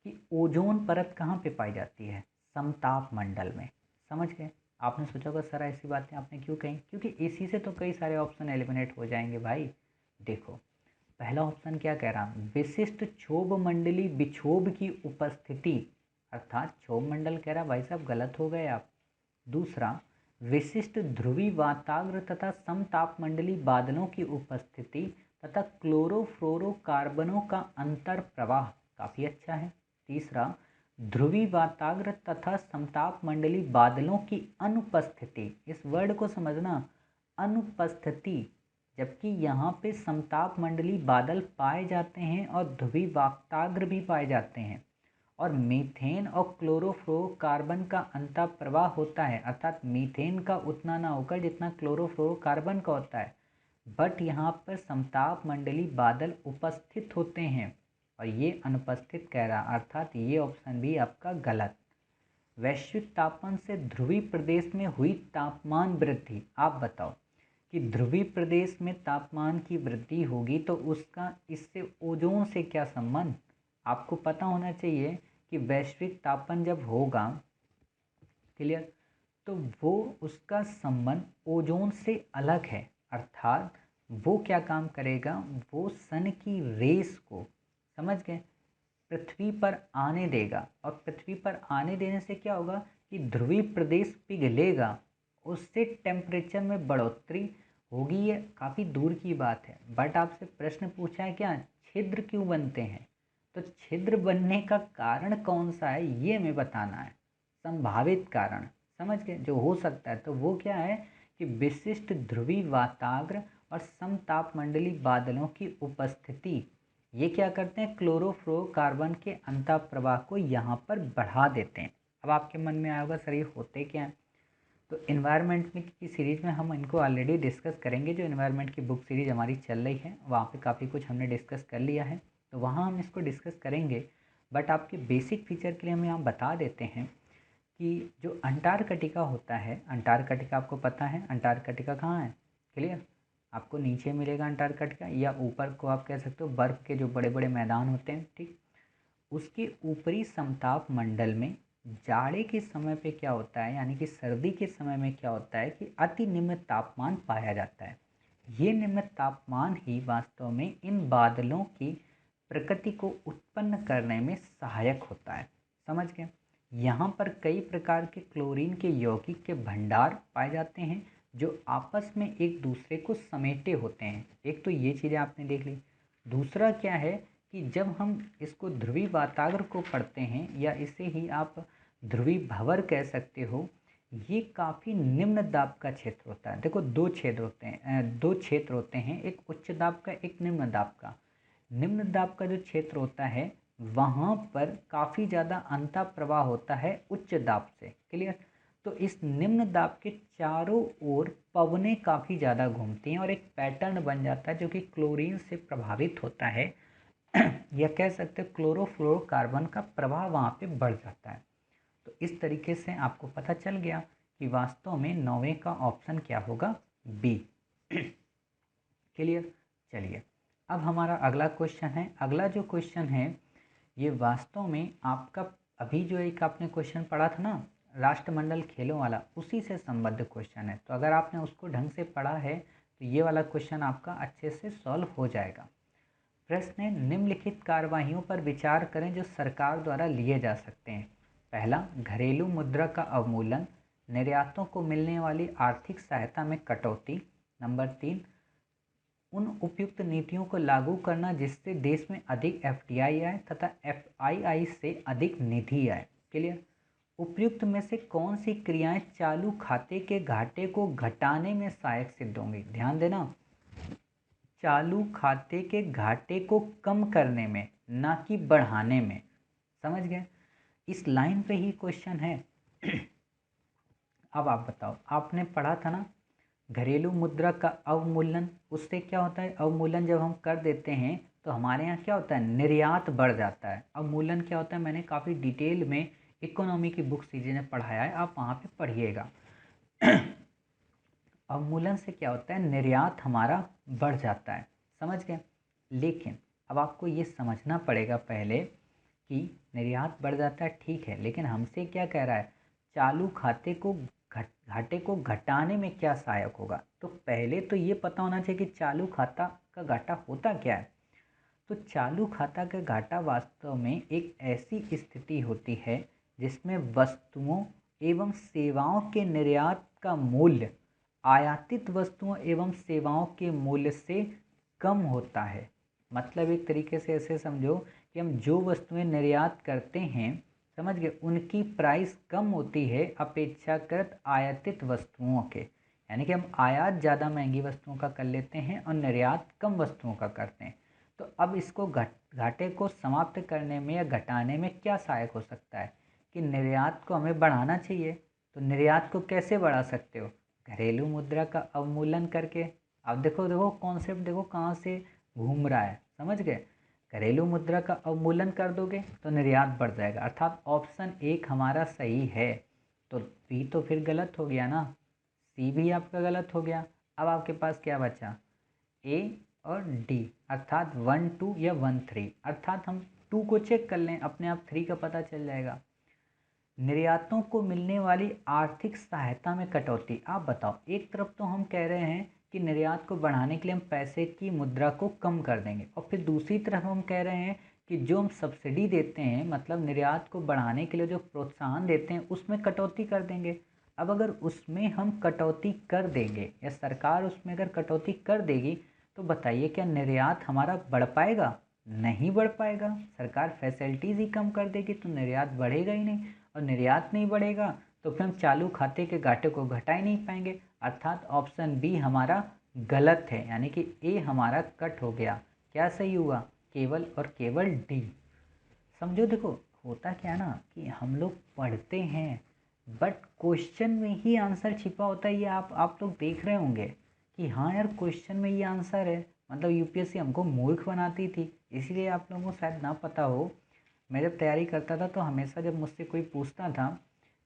कि ओजोन परत कहाँ पे पाई जाती है? समताप मंडल में। समझ गए? आपने सोचा होगा सर ऐसी बातें आपने क्यों कही, क्योंकि इसी से तो कई सारे ऑप्शन एलिमिनेट हो जाएंगे भाई। देखो पहला ऑप्शन क्या कह रहा, विशिष्ट क्षोभ मंडली विक्षोभ की उपस्थिति, अर्थात क्षोभ मंडल कह रहा भाई साहब गलत हो गए आप। दूसरा, विशिष्ट ध्रुवी वाताग्र तथा समतापमंडली बादलों की उपस्थिति तथा क्लोरोफ्लोरोकार्बनों का अंतर प्रवाह, काफ़ी अच्छा है। तीसरा, ध्रुवी वाताग्र तथा समतापमंडली बादलों की अनुपस्थिति, इस वर्ड को समझना, अनुपस्थिति, जबकि यहाँ पे समतापमंडली बादल पाए जाते हैं और ध्रुवी वाताग्र भी पाए जाते हैं, और मीथेन और क्लोरोफ्लोरोकार्बन का अंतर प्रवाह होता है, अर्थात मीथेन का उतना ना होकर जितना क्लोरोफ्लोरोकार्बन का होता है। बट यहाँ पर समताप मंडली बादल उपस्थित होते हैं और ये अनुपस्थित कह रहा, अर्थात ये ऑप्शन भी आपका गलत। वैश्विक तापमान से ध्रुवी प्रदेश में हुई तापमान वृद्धि, आप बताओ कि ध्रुवी प्रदेश में तापमान की वृद्धि होगी तो उसका इससे ओजोन से क्या संबंध? आपको पता होना चाहिए कि वैश्विक तापमान जब होगा, क्लियर, तो वो उसका संबंध ओजोन से अलग है, अर्थात वो क्या काम करेगा, वो सन की रेस को, समझ गए, पृथ्वी पर आने देगा, और पृथ्वी पर आने देने से क्या होगा कि ध्रुवीय प्रदेश पिघलेगा, उससे टेम्परेचर में बढ़ोतरी होगी, ये काफ़ी दूर की बात है। बट आपसे प्रश्न पूछा है क्या, छिद्र क्यों बनते हैं, तो छिद्र बनने का कारण कौन सा है ये हमें बताना है। संभावित कारण समझ गए, जो हो सकता है, तो वो क्या है कि विशिष्ट ध्रुवीय वाताग्र और समतापमंडली बादलों की उपस्थिति, ये क्या करते हैं, क्लोरोफ्लोरोकार्बन के अंतःप्रवाह को यहाँ पर बढ़ा देते हैं। अब आपके मन में आया होगा सर ये होते क्या हैं, तो इन्वायरमेंट में की सीरीज़ में हम इनको ऑलरेडी डिस्कस करेंगे। जो इन्वायरमेंट की बुक सीरीज़ हमारी चल रही है वहाँ पे काफ़ी कुछ हमने डिस्कस कर लिया है, तो वहाँ हम इसको डिस्कस करेंगे। बट आपके बेसिक फीचर के लिए हम यहाँ बता देते हैं कि जो अंटार्कटिका होता है, अंटार्कटिका आपको पता है अंटार्कटिका कहाँ है, क्लियर, आपको नीचे मिलेगा अंटार्कटिका, या ऊपर को आप कह सकते हो बर्फ़ के जो बड़े बड़े मैदान होते हैं, ठीक। उसके ऊपरी समताप मंडल में जाड़े के समय पे क्या होता है, यानी कि सर्दी के समय में क्या होता है कि अति निम्न तापमान पाया जाता है। ये निम्न तापमान ही वास्तव में इन बादलों की प्रकृति को उत्पन्न करने में सहायक होता है, समझ गए। यहाँ पर कई प्रकार के क्लोरीन के यौगिक के भंडार पाए जाते हैं जो आपस में एक दूसरे को समेटे होते हैं। एक तो ये चीज़ें आपने देख ली। दूसरा क्या है कि जब हम इसको ध्रुवीय वाताग्र को पढ़ते हैं, या इसे ही आप ध्रुवीय भंवर कह सकते हो, ये काफ़ी निम्न दाब का क्षेत्र होता है। देखो दो क्षेत्र होते हैं, दो क्षेत्र होते हैं, एक उच्च दाब का, एक निम्न दाब का। निम्न दाब का जो क्षेत्र होता है वहाँ पर काफ़ी ज़्यादा अंतः प्रवाह होता है उच्च दाब से, क्लियर। तो इस निम्न दाब के चारों ओर पवनें काफ़ी ज़्यादा घूमती हैं और एक पैटर्न बन जाता है जो कि क्लोरीन से प्रभावित होता है या कह सकते हैं क्लोरोफ्लोरोकार्बन का प्रवाह वहाँ पे बढ़ जाता है। तो इस तरीके से आपको पता चल गया कि वास्तव में 9वें का ऑप्शन क्या होगा, बी। क्लियर। चलिए अब हमारा अगला क्वेश्चन है। अगला जो क्वेश्चन है ये वास्तव में आपका अभी जो एक आपने क्वेश्चन पढ़ा था ना राष्ट्रमंडल खेलों वाला, उसी से संबद्ध क्वेश्चन है। तो अगर आपने उसको ढंग से पढ़ा है तो ये वाला क्वेश्चन आपका अच्छे से सॉल्व हो जाएगा। प्रश्न है, निम्नलिखित कार्यवाहियों पर विचार करें जो सरकार द्वारा लिए जा सकते हैं। पहला, घरेलू मुद्रा का अवमूलन, निर्यातों को मिलने वाली आर्थिक सहायता में कटौती। नंबर 3, उन उपयुक्त नीतियों को लागू करना जिससे देश में अधिक एफडीआई आए तथा एफआईआई से अधिक निधि आए। क्लियर। उपयुक्त में से कौन सी क्रियाएं चालू खाते के घाटे को घटाने में सहायक सिद्ध होंगी। ध्यान देना, चालू खाते के घाटे को कम करने में, ना कि बढ़ाने में। समझ गए, इस लाइन पे ही क्वेश्चन है। अब आप बताओ, आपने पढ़ा था ना घरेलू मुद्रा का अवमूलन, उससे क्या होता है, अवमूलन जब हम कर देते हैं तो हमारे यहाँ क्या होता है, निर्यात बढ़ जाता है। अवमूलन क्या होता है, मैंने काफ़ी डिटेल में इकोनॉमी की बुक सीरीज में पढ़ाया है, आप वहाँ पे पढ़िएगा। अवमूलन से क्या होता है, निर्यात हमारा बढ़ जाता है, समझ गए। लेकिन अब आपको ये समझना पड़ेगा पहले कि निर्यात बढ़ जाता है, ठीक है, लेकिन हमसे क्या कह रहा है, चालू खाते को घाटे को घटाने में क्या सहायक होगा। तो पहले तो ये पता होना चाहिए कि चालू खाता का घाटा होता क्या है। तो चालू खाता का घाटा वास्तव में एक ऐसी स्थिति होती है जिसमें वस्तुओं एवं सेवाओं के निर्यात का मूल्य आयातित वस्तुओं एवं सेवाओं के मूल्य से कम होता है। मतलब एक तरीके से ऐसे समझो कि हम जो वस्तुएं निर्यात करते हैं, समझ गए, उनकी प्राइस कम होती है अपेक्षाकृत आयातित वस्तुओं के। यानी कि हम आयात ज़्यादा महंगी वस्तुओं का कर लेते हैं और निर्यात कम वस्तुओं का करते हैं। तो अब इसको घाटे को समाप्त करने में या घटाने में क्या सहायक हो सकता है कि निर्यात को हमें बढ़ाना चाहिए। तो निर्यात को कैसे बढ़ा सकते हो, घरेलू मुद्रा का अवमूलन करके। अब देखो देखो कॉन्सेप्ट देखो कहाँ से घूम रहा है, समझ गए। घरेलू मुद्रा का अवमूलन कर दोगे तो निर्यात बढ़ जाएगा, अर्थात ऑप्शन 1 हमारा सही है। तो बी तो फिर गलत हो गया ना, सी भी आपका गलत हो गया। अब आपके पास क्या बचा, ए और डी, अर्थात 1 2 या 1 3। अर्थात हम 2 को चेक कर लें, अपने आप 3 का पता चल जाएगा। निर्यातों को मिलने वाली आर्थिक सहायता में कटौती। आप बताओ, एक तरफ तो हम कह रहे हैं कि निर्यात को बढ़ाने के लिए हम पैसे की मुद्रा को कम कर देंगे, और फिर दूसरी तरफ हम कह रहे हैं कि जो हम सब्सिडी देते हैं, मतलब निर्यात को बढ़ाने के लिए जो प्रोत्साहन देते हैं, उसमें कटौती कर देंगे। अब अगर उसमें हम कटौती कर देंगे या सरकार उसमें अगर कटौती कर देगी, तो बताइए क्या निर्यात हमारा बढ़ पाएगा? नहीं बढ़ पाएगा। सरकार फैसिलिटीज़ ही कम कर देगी तो निर्यात बढ़ेगा ही नहीं, और निर्यात नहीं बढ़ेगा तो फिर हम चालू खाते के घाटे को घटा ही नहीं पाएंगे। अर्थात ऑप्शन बी हमारा गलत है, यानी कि ए हमारा कट हो गया। क्या सही हुआ? केवल और केवल डी। समझो, देखो होता क्या है ना कि हम लोग पढ़ते हैं बट क्वेश्चन में ही आंसर छिपा होता है। ये आप लोग देख रहे होंगे कि हाँ यार, क्वेश्चन में ये आंसर है। मतलब यूपीएससी हमको मूर्ख बनाती थी, इसीलिए आप लोगों को शायद ना पता हो। मैं जब तैयारी करता था तो हमेशा जब मुझसे कोई पूछता था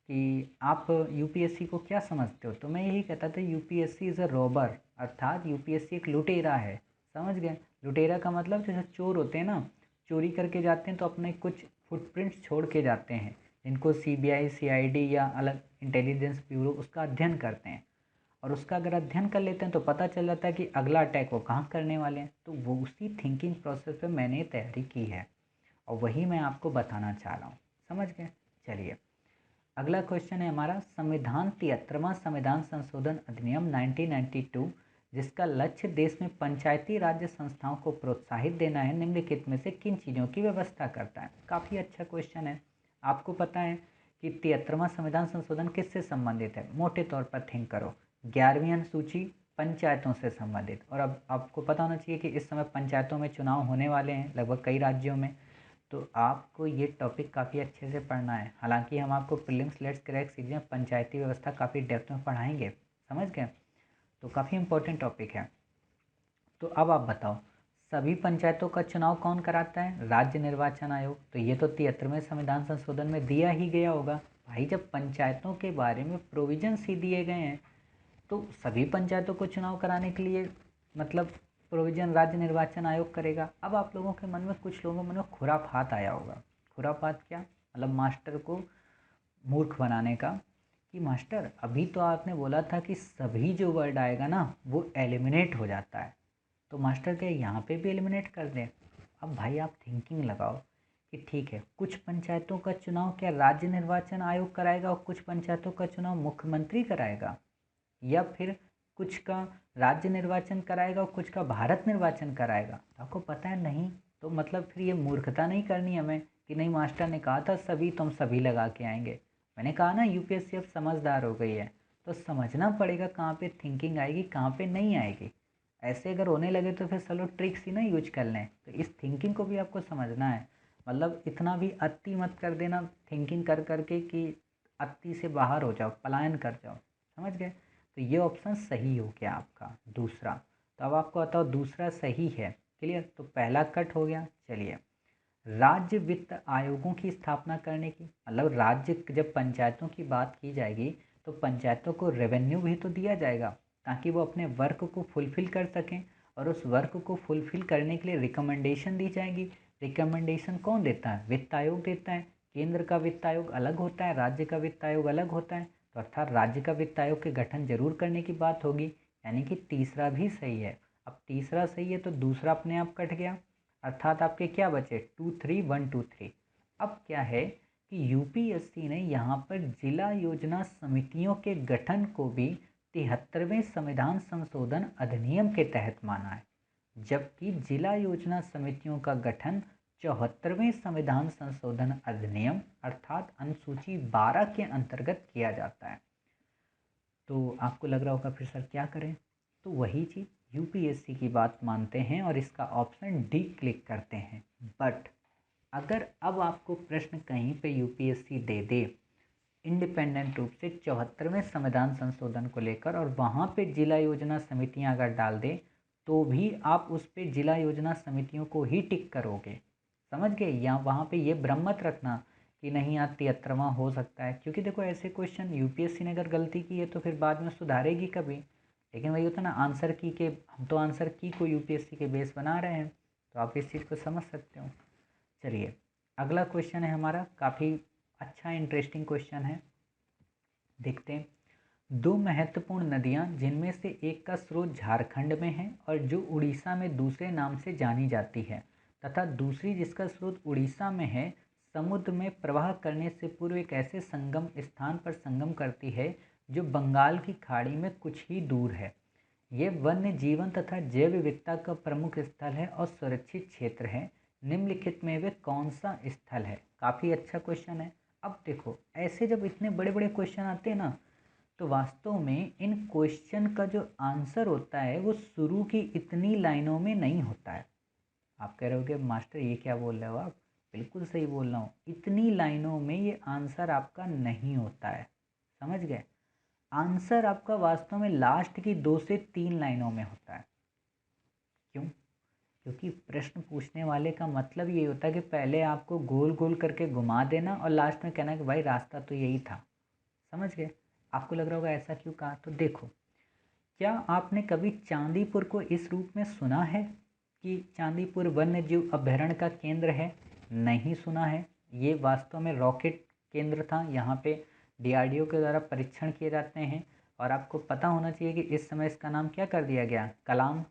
कि आप यूपीएससी को क्या समझते हो, तो मैं यही कहता था यूपीएससी इज़ अ रॉबर, अर्थात यूपीएससी एक लुटेरा है। समझ गए? लुटेरा का मतलब जैसे चोर होते हैं ना, चोरी करके जाते हैं तो अपने कुछ फुटप्रिंट्स छोड़ के जाते हैं, जिनको सीबीआई, सीआईडी या अलग इंटेलिजेंस ब्यूरो उसका अध्ययन करते हैं, और उसका अगर अध्ययन कर लेते हैं तो पता चल जाता है कि अगला अटैक वो कहाँ करने वाले हैं। तो वो उसी थिंकिंग प्रोसेस पे मैंने तैयारी की है और वही मैं आपको बताना चाह रहा हूँ। समझ गए? चलिए, अगला क्वेश्चन है हमारा संविधान 73वां संविधान संशोधन अधिनियम 1992, जिसका लक्ष्य देश में पंचायती राज्य संस्थाओं को प्रोत्साहित देना है, निम्नलिखित में से किन चीज़ों की व्यवस्था करता है? काफ़ी अच्छा क्वेश्चन है। आपको पता है कि 73वां संविधान संशोधन किससे संबंधित है? मोटे तौर पर थिंक करो। 11वीं अनुसूची पंचायतों से संबंधित। और अब आपको पता होना चाहिए कि इस समय पंचायतों में चुनाव होने वाले हैं लगभग कई राज्यों में, तो आपको ये टॉपिक काफ़ी अच्छे से पढ़ना है। हालांकि हम आपको प्रीलिम्स लेट्स क्रैक सीरीज में पंचायती व्यवस्था काफ़ी डेप्थ में पढ़ाएंगे। समझ गए? तो काफ़ी इंपॉर्टेंट टॉपिक है। तो अब आप बताओ, सभी पंचायतों का चुनाव कौन कराता है? राज्य निर्वाचन आयोग। तो ये तो 73वें संविधान संशोधन में दिया ही गया होगा। भाई, जब पंचायतों के बारे में प्रोविजंस ही दिए गए हैं तो सभी पंचायतों को चुनाव कराने के लिए मतलब प्रोविजन राज्य निर्वाचन आयोग करेगा। अब आप लोगों के मन में, कुछ लोगों के मन में खुरापात आया होगा। खुरापात क्या मतलब? मास्टर को मूर्ख बनाने का, कि मास्टर अभी तो आपने बोला था कि सभी जो वर्ड आएगा ना वो एलिमिनेट हो जाता है, तो मास्टर क्या यहाँ पे भी एलिमिनेट कर दें? अब भाई आप थिंकिंग लगाओ कि ठीक है, कुछ पंचायतों का चुनाव क्या राज्य निर्वाचन आयोग कराएगा और कुछ पंचायतों का चुनाव मुख्यमंत्री कराएगा, या फिर कुछ का राज्य निर्वाचन कराएगा और कुछ का भारत निर्वाचन कराएगा? तो आपको पता है नहीं, तो मतलब फिर ये मूर्खता नहीं करनी हमें कि नहीं मास्टर ने कहा था सभी, तो हम सभी लगा के आएंगे। मैंने कहा ना यूपीएससी अब समझदार हो गई है, तो समझना पड़ेगा कहाँ पे थिंकिंग आएगी, कहाँ पे नहीं आएगी। ऐसे अगर होने लगे तो फिर चलो ट्रिक्स ही ना यूज कर लें। तो इस थिंकिंग को भी आपको समझना है। मतलब इतना भी अति मत कर देना थिंकिंग कर करके कि अति से बाहर हो जाओ, पलायन कर जाओ। समझ गए? तो ये ऑप्शन सही हो गया आपका दूसरा। तो अब आपको बताओ दूसरा सही है। क्लियर? तो पहला कट हो गया। चलिए, राज्य वित्त आयोगों की स्थापना करने की, मतलब राज्य जब पंचायतों की बात की जाएगी तो पंचायतों को रेवेन्यू भी तो दिया जाएगा ताकि वो अपने वर्क को फुलफिल कर सकें, और उस वर्क को फुलफिल करने के लिए रिकमेंडेशन दी जाएगी। रिकमेंडेशन कौन देता है? वित्त आयोग देता है। केंद्र का वित्त आयोग अलग होता है, राज्य का वित्त आयोग अलग होता है। तो अर्थात राज्य का वित्त आयोग के गठन जरूर करने की बात होगी, यानी कि तीसरा भी सही है। अब तीसरा सही है तो दूसरा अपने आप कट गया, अर्थात आपके क्या बचे? 2 3 1 2 3। अब क्या है कि यूपीएससी ने यहाँ पर जिला योजना समितियों के गठन को भी 73वें संविधान संशोधन अधिनियम के तहत माना है, जबकि जिला योजना समितियों का गठन 74वें संविधान संशोधन अधिनियम अर्थात अनुसूची 12 के अंतर्गत किया जाता है। तो आपको लग रहा होगा फिर सर क्या करें? तो वही चीज़, यूपीएससी की बात मानते हैं और इसका ऑप्शन डी क्लिक करते हैं। बट अगर अब आपको प्रश्न कहीं पे यूपीएससी दे दे इंडिपेंडेंट रूप से 74वें संविधान संशोधन को लेकर और वहाँ पे जिला योजना समितियाँ अगर डाल दे, तो भी आप उस पे जिला योजना समितियों को ही टिक करोगे। समझ गए? या वहाँ पे ये भ्रम मत रखना कि नहीं यार 73वां हो सकता है, क्योंकि देखो ऐसे क्वेश्चन यूपीएससी ने अगर गलती की है तो फिर बाद में सुधारेगी कभी। लेकिन वही होता है ना, आंसर की के हम तो आंसर की को यूपीएससी के बेस बना रहे हैं, तो आप इस चीज़ को समझ सकते हो। चलिए, अगला क्वेश्चन है हमारा, काफ़ी अच्छा इंटरेस्टिंग क्वेश्चन है। देखते हैं, दो महत्वपूर्ण नदियां जिनमें से एक का स्रोत झारखंड में है और जो उड़ीसा में दूसरे नाम से जानी जाती है, तथा दूसरी जिसका स्रोत उड़ीसा में है, समुद्र में प्रवाह करने से पूर्व एक ऐसे संगम स्थान पर संगम करती है जो बंगाल की खाड़ी में कुछ ही दूर है। ये वन्य जीवन तथा जैव विविधता का प्रमुख स्थल है और सुरक्षित क्षेत्र है। निम्नलिखित में वे कौन सा स्थल है? काफ़ी अच्छा क्वेश्चन है। अब देखो, ऐसे जब इतने बड़े बड़े क्वेश्चन आते हैं ना, तो वास्तव में इन क्वेश्चन का जो आंसर होता है वो शुरू की इतनी लाइनों में नहीं होता है। आप कह रहे होगे मास्टर ये क्या बोल रहे हो आप? बिल्कुल सही बोल रहा हूँ, इतनी लाइनों में ये आंसर आपका नहीं होता है। समझ गए? आंसर आपका वास्तव में लास्ट की 2 से 3 लाइनों में होता है। क्यों? क्योंकि प्रश्न पूछने वाले का मतलब ये होता है कि पहले आपको गोल गोल करके घुमा देना और लास्ट में कहना कि भाई रास्ता तो यही था। समझ गए? आपको लग रहा होगा ऐसा क्यों कहा, तो देखो, क्या आपने कभी चांदीपुर को इस रूप में सुना है कि चांदीपुर वन्य जीव अभयारण्य का केंद्र है? नहीं सुना है। ये वास्तव में रॉकेट केंद्र था। यहाँ पे डीआरडीओ के द्वारा परीक्षण किए जाते हैं और आपको पता होना चाहिए कि इस समय इसका नाम क्या कर दिया गया, कलाम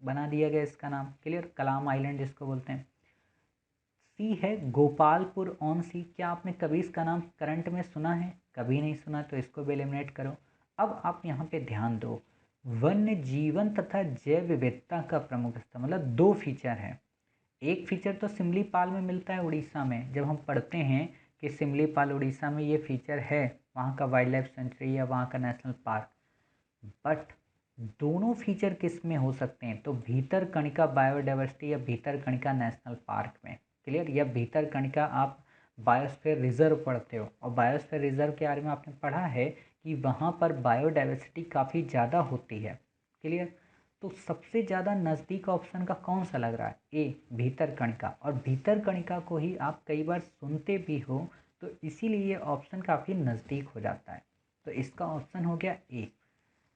बना दिया गया इसका नाम। क्लियर? कलाम आइलैंड जिसको बोलते हैं। सी है गोपालपुर ऑन सी। क्या आपने कभी इसका नाम करंट में सुना है? कभी नहीं सुना, तो इसको भी एलिमिनेट करो। अब आप यहाँ पे ध्यान दो, वन्य जीवन तथा जैव विविधता का प्रमुख स्थल, मतलब 2 फीचर हैं। एक फीचर तो सिमलीपाल में मिलता है उड़ीसा में, जब हम पढ़ते हैं कि सिमलीपाल उड़ीसा में ये फीचर है, वहाँ का वाइल्ड लाइफ सेंचुरी या वहाँ का नेशनल पार्क। बट दोनों फीचर किस में हो सकते हैं? तो भीतरकनिका बायोडाइवर्सिटी या भीतरकनिका नेशनल पार्क में। क्लियर? या भीतरकनिका आप बायोस्फीयर रिजर्व पढ़ते हो, और बायोस्फीयर रिजर्व के बारे में आपने पढ़ा है कि वहाँ पर बायोडाइवर्सिटी काफ़ी ज़्यादा होती है। क्लियर? तो सबसे ज़्यादा नज़दीक ऑप्शन का कौन सा लग रहा है? ए, भीतरकनिका। और भीतरकनिका को ही आप कई बार सुनते भी हो, तो इसीलिए ये ऑप्शन काफ़ी नज़दीक हो जाता है। तो इसका ऑप्शन हो गया ए।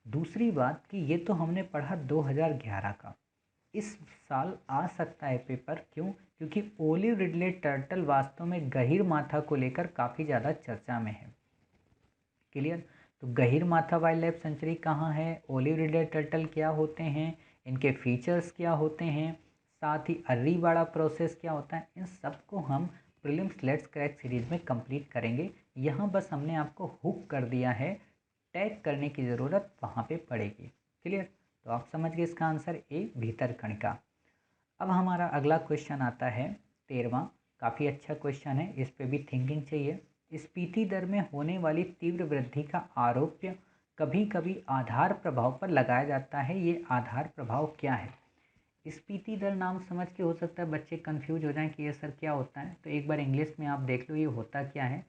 दूसरी बात कि ये तो हमने पढ़ा 2011 का, इस साल आ सकता है पेपर। क्यों? क्योंकि ओलिव रिडले टर्टल वास्तव में गहीर माथा को लेकर काफ़ी ज़्यादा चर्चा में है। क्लियर? तो गहीर माथा वाइल्ड लाइफ सेंचुरी कहाँ है, ओलिव रिडले टर्टल क्या होते हैं, इनके फीचर्स क्या होते हैं, साथ ही अर्रीवाड़ा प्रोसेस क्या होता है, इन सबको हम प्रीलिम्स लेट्स क्रैक सीरीज में कंप्लीट करेंगे। यहाँ बस हमने आपको हुक कर दिया है, टैग करने की ज़रूरत वहाँ पे पड़ेगी। क्लियर? तो आप समझ गए इसका आंसर ए, भीतरकनिका। अब हमारा अगला क्वेश्चन आता है 13वां। काफ़ी अच्छा क्वेश्चन है, इस पे भी थिंकिंग चाहिए। स्फीति दर में होने वाली तीव्र वृद्धि का आरोप कभी कभी आधार प्रभाव पर लगाया जाता है। ये आधार प्रभाव क्या है? स्फीति दर नाम समझ के हो सकता है बच्चे कंफ्यूज हो जाएं कि ये सर क्या होता है, तो एक बार इंग्लिश में आप देख लो ये होता क्या है।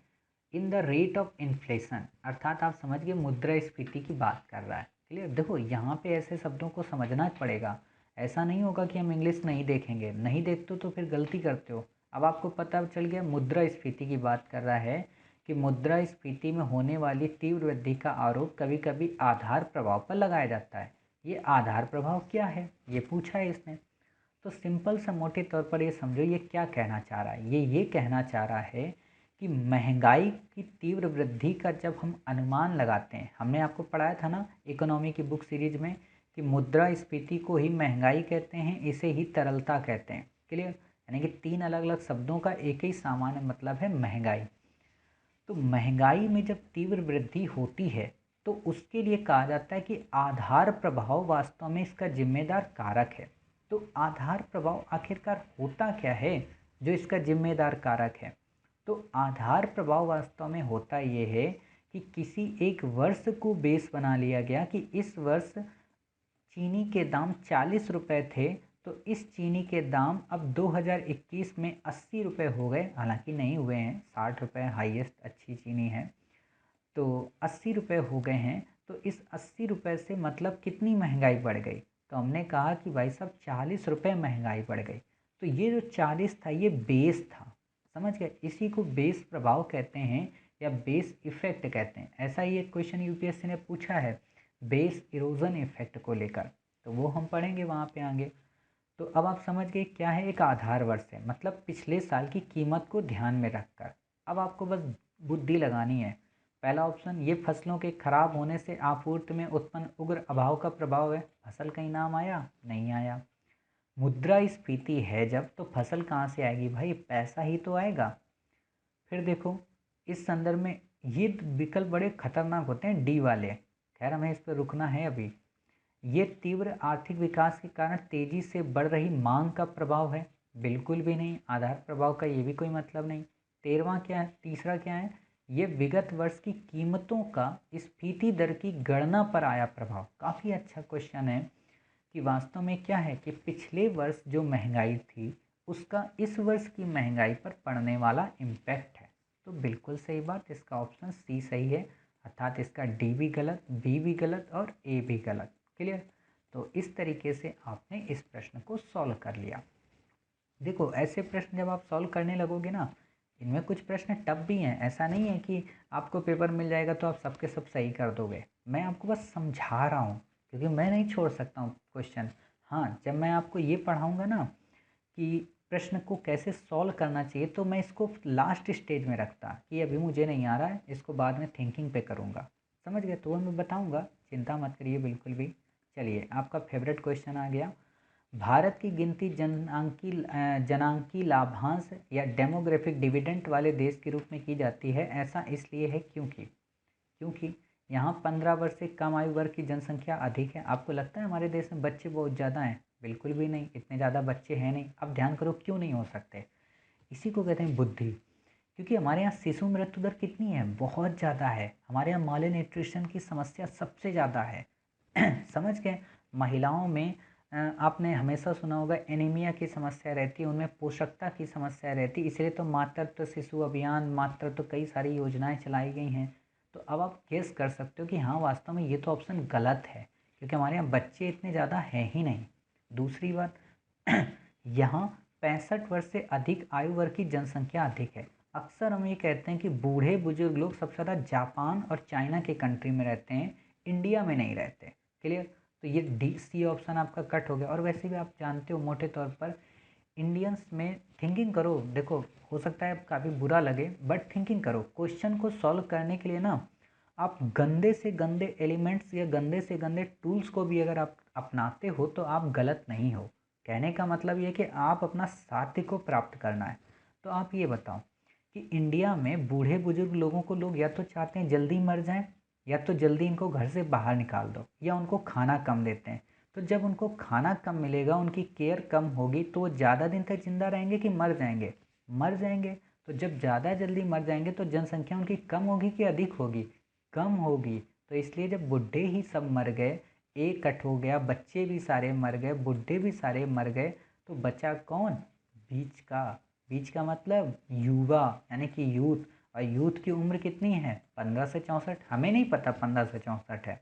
In the rate of inflation, अर्थात आप समझ गए मुद्रास्फीति की बात कर रहा है। क्लियर? देखो यहाँ पे ऐसे शब्दों को समझना पड़ेगा। ऐसा नहीं होगा कि हम इंग्लिश नहीं देखेंगे, नहीं देखते हो तो फिर गलती करते हो। अब आपको पता चल गया मुद्रास्फीति की बात कर रहा है कि मुद्रास्फीति में होने वाली तीव्र वृद्धि का आरोप कभी कभी आधार प्रभाव पर लगाया जाता है। ये आधार प्रभाव क्या है, ये पूछा है इसने। तो सिंपल सा मोटे तौर पर ये समझो ये क्या कहना चाह रहा है। ये कहना चाह रहा है कि महंगाई की तीव्र वृद्धि का जब हम अनुमान लगाते हैं, हमने आपको पढ़ाया था ना इकोनॉमी की बुक सीरीज में कि मुद्रास्फीति को ही महंगाई कहते हैं, इसे ही तरलता कहते हैं। क्लियर? यानी कि 3 अलग अलग शब्दों का एक ही सामान्य मतलब है महंगाई। तो महंगाई में जब तीव्र वृद्धि होती है तो उसके लिए कहा जाता है कि आधार प्रभाव वास्तव में इसका जिम्मेदार कारक है। तो आधार प्रभाव आखिरकार होता क्या है जो इसका जिम्मेदार कारक है? तो आधार प्रभाव वास्तव में होता ये है कि किसी एक वर्ष को बेस बना लिया गया कि इस वर्ष चीनी के दाम 40 रुपये थे, तो इस चीनी के दाम अब 2021 में 80 रुपये हो गए। हालांकि नहीं हुए हैं, 60 रुपये हाईएस्ट अच्छी चीनी है, तो 80 रुपये हो गए हैं। तो इस 80 रुपये से मतलब कितनी महंगाई बढ़ गई? तो हमने कहा कि भाई साहब 40 रुपये महंगाई बढ़ गई। तो ये जो 40 था ये बेस था। समझ गए? इसी को बेस प्रभाव कहते हैं या बेस इफेक्ट कहते हैं। ऐसा ही एक क्वेश्चन यूपीएससी ने पूछा है बेस इरोजन इफेक्ट को लेकर, तो वो हम पढ़ेंगे वहाँ पे आगे। तो अब आप समझ गए क्या है एक आधार वर्ष है, मतलब पिछले साल की कीमत को ध्यान में रखकर। अब आपको बस बुद्धि लगानी है। पहला ऑप्शन, ये फसलों के खराब होने से आपूर्ति में उत्पन्न उग्र अभाव का प्रभाव है। फसल कहीं नाम आया? नहीं आया। मुद्रास्फीति है जब, तो फसल कहाँ से आएगी भाई, पैसा ही तो आएगा। फिर देखो इस संदर्भ में ये विकल्प बड़े खतरनाक होते हैं, डी वाले। खैर हमें इस पर रुकना है अभी। ये तीव्र आर्थिक विकास के कारण तेजी से बढ़ रही मांग का प्रभाव है, बिल्कुल भी नहीं। आधार प्रभाव का ये भी कोई मतलब नहीं। 13वां क्या है, तीसरा क्या है, ये विगत वर्ष की कीमतों का स्फीति दर की गणना पर आया प्रभाव। काफ़ी अच्छा क्वेश्चन है कि वास्तव में क्या है कि पिछले वर्ष जो महंगाई थी उसका इस वर्ष की महंगाई पर पड़ने वाला इम्पैक्ट है। तो बिल्कुल सही बात, इसका ऑप्शन सी सही है, अर्थात इसका डी भी गलत, बी भी गलत और ए भी गलत। क्लियर। तो इस तरीके से आपने इस प्रश्न को सॉल्व कर लिया। देखो ऐसे प्रश्न जब आप सॉल्व करने लगोगे ना, इनमें कुछ प्रश्न टफ भी हैं। ऐसा नहीं है कि आपको पेपर मिल जाएगा तो आप सबके सब सही कर दोगे। मैं आपको बस समझा रहा हूँ, क्योंकि मैं नहीं छोड़ सकता हूँ क्वेश्चन। हाँ, जब मैं आपको ये पढ़ाऊँगा ना कि प्रश्न को कैसे सॉल्व करना चाहिए, तो मैं इसको लास्ट स्टेज में रखता कि अभी मुझे नहीं आ रहा है, इसको बाद में थिंकिंग पे करूँगा। समझ गए, तो वो मैं बताऊँगा, चिंता मत करिए बिल्कुल भी। चलिए आपका फेवरेट क्वेश्चन आ गया। भारत की गिनती जनांकी लाभांश या डेमोग्राफिक डिविडेंड वाले देश के रूप में की जाती है। ऐसा इसलिए है क्योंकि यहाँ 15 वर्ष से कम आयु वर्ग की जनसंख्या अधिक है। आपको लगता है हमारे देश में बच्चे बहुत ज़्यादा हैं? बिल्कुल भी नहीं, इतने ज़्यादा बच्चे हैं नहीं। अब ध्यान करो क्यों नहीं हो सकते, इसी को कहते हैं बुद्धि। क्योंकि हमारे यहाँ शिशु मृत्यु दर कितनी है, बहुत ज़्यादा है। हमारे यहाँ माल न्यूट्रिशन की समस्या सबसे ज़्यादा है। समझ गए। महिलाओं में आपने हमेशा सुना होगा एनीमिया की समस्या रहती है, उनमें पोषकता की समस्या रहती है। इसलिए तो मातृत्व शिशु अभियान, मातृत्व कई सारी योजनाएं चलाई गई हैं। तो अब आप गेस कर सकते हो कि हाँ वास्तव में ये तो ऑप्शन गलत है, क्योंकि हमारे यहाँ बच्चे इतने ज़्यादा हैं ही नहीं। दूसरी बात, यहाँ 65 वर्ष से अधिक आयु वर्ग की जनसंख्या अधिक है। अक्सर हम ये कहते हैं कि बूढ़े बुजुर्ग लोग सबसे ज़्यादा जापान और चाइना के कंट्री में रहते हैं, इंडिया में नहीं रहते। क्लियर। तो ये डी सी ऑप्शन आपका कट हो गया। और वैसे भी आप जानते हो मोटे तौर पर इंडियंस में, थिंकिंग करो, देखो हो सकता है काफ़ी बुरा लगे बट थिंकिंग करो। क्वेश्चन को सॉल्व करने के लिए ना आप गंदे से गंदे एलिमेंट्स या गंदे से गंदे टूल्स को भी अगर आप अपनाते हो तो आप गलत नहीं हो। कहने का मतलब ये कि आप अपना साथी को प्राप्त करना है। तो आप ये बताओ कि इंडिया में बूढ़े बुजुर्ग लोगों को लोग या तो चाहते हैं जल्दी मर जाएं, या तो जल्दी इनको घर से बाहर निकाल दो, या उनको खाना कम देते हैं। तो जब उनको खाना कम मिलेगा, उनकी केयर कम होगी, तो वो ज़्यादा दिन तक जिंदा रहेंगे कि मर जाएंगे? मर जाएंगे। तो जब ज़्यादा जल्दी मर जाएंगे तो जनसंख्या उनकी कम होगी कि अधिक होगी? कम होगी। तो इसलिए जब बुढ़े ही सब मर गए, एक कट हो गया, बच्चे भी सारे मर गए, बुढ़े भी सारे मर गए, तो बचा कौन? बीच का। बीच का मतलब युवा, यानी कि यूथ। और यूथ की उम्र कितनी है? 15 से 64। हमें नहीं पता 15 से 64 है,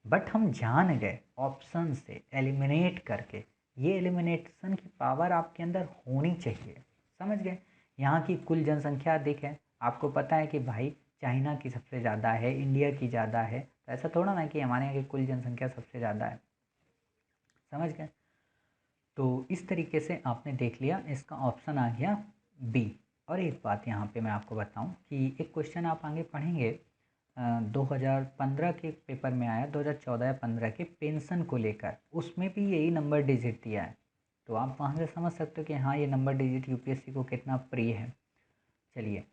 बट हम जान गए ऑप्शन से एलिमिनेट करके। ये एलिमिनेशन की पावर आपके अंदर होनी चाहिए। समझ गए। यहाँ की कुल जनसंख्या अधिक है, आपको पता है कि भाई चाइना की सबसे ज़्यादा है, इंडिया की ज़्यादा है, तो ऐसा थोड़ा ना कि हमारे यहाँ की कुल जनसंख्या सबसे ज़्यादा है। समझ गए। तो इस तरीके से आपने देख लिया, इसका ऑप्शन आ गया बी। और एक बात यहाँ पे मैं आपको बताऊँ कि एक क्वेश्चन आप आगे पढ़ेंगे 2015 के पेपर में आया, 2014 या 15 के पेंशन को लेकर, उसमें भी यही नंबर डिजिट दिया है। तो आप वहाँ से समझ सकते हो कि हाँ ये नंबर डिजिट यूपीएससी को कितना प्रिय है। चलिए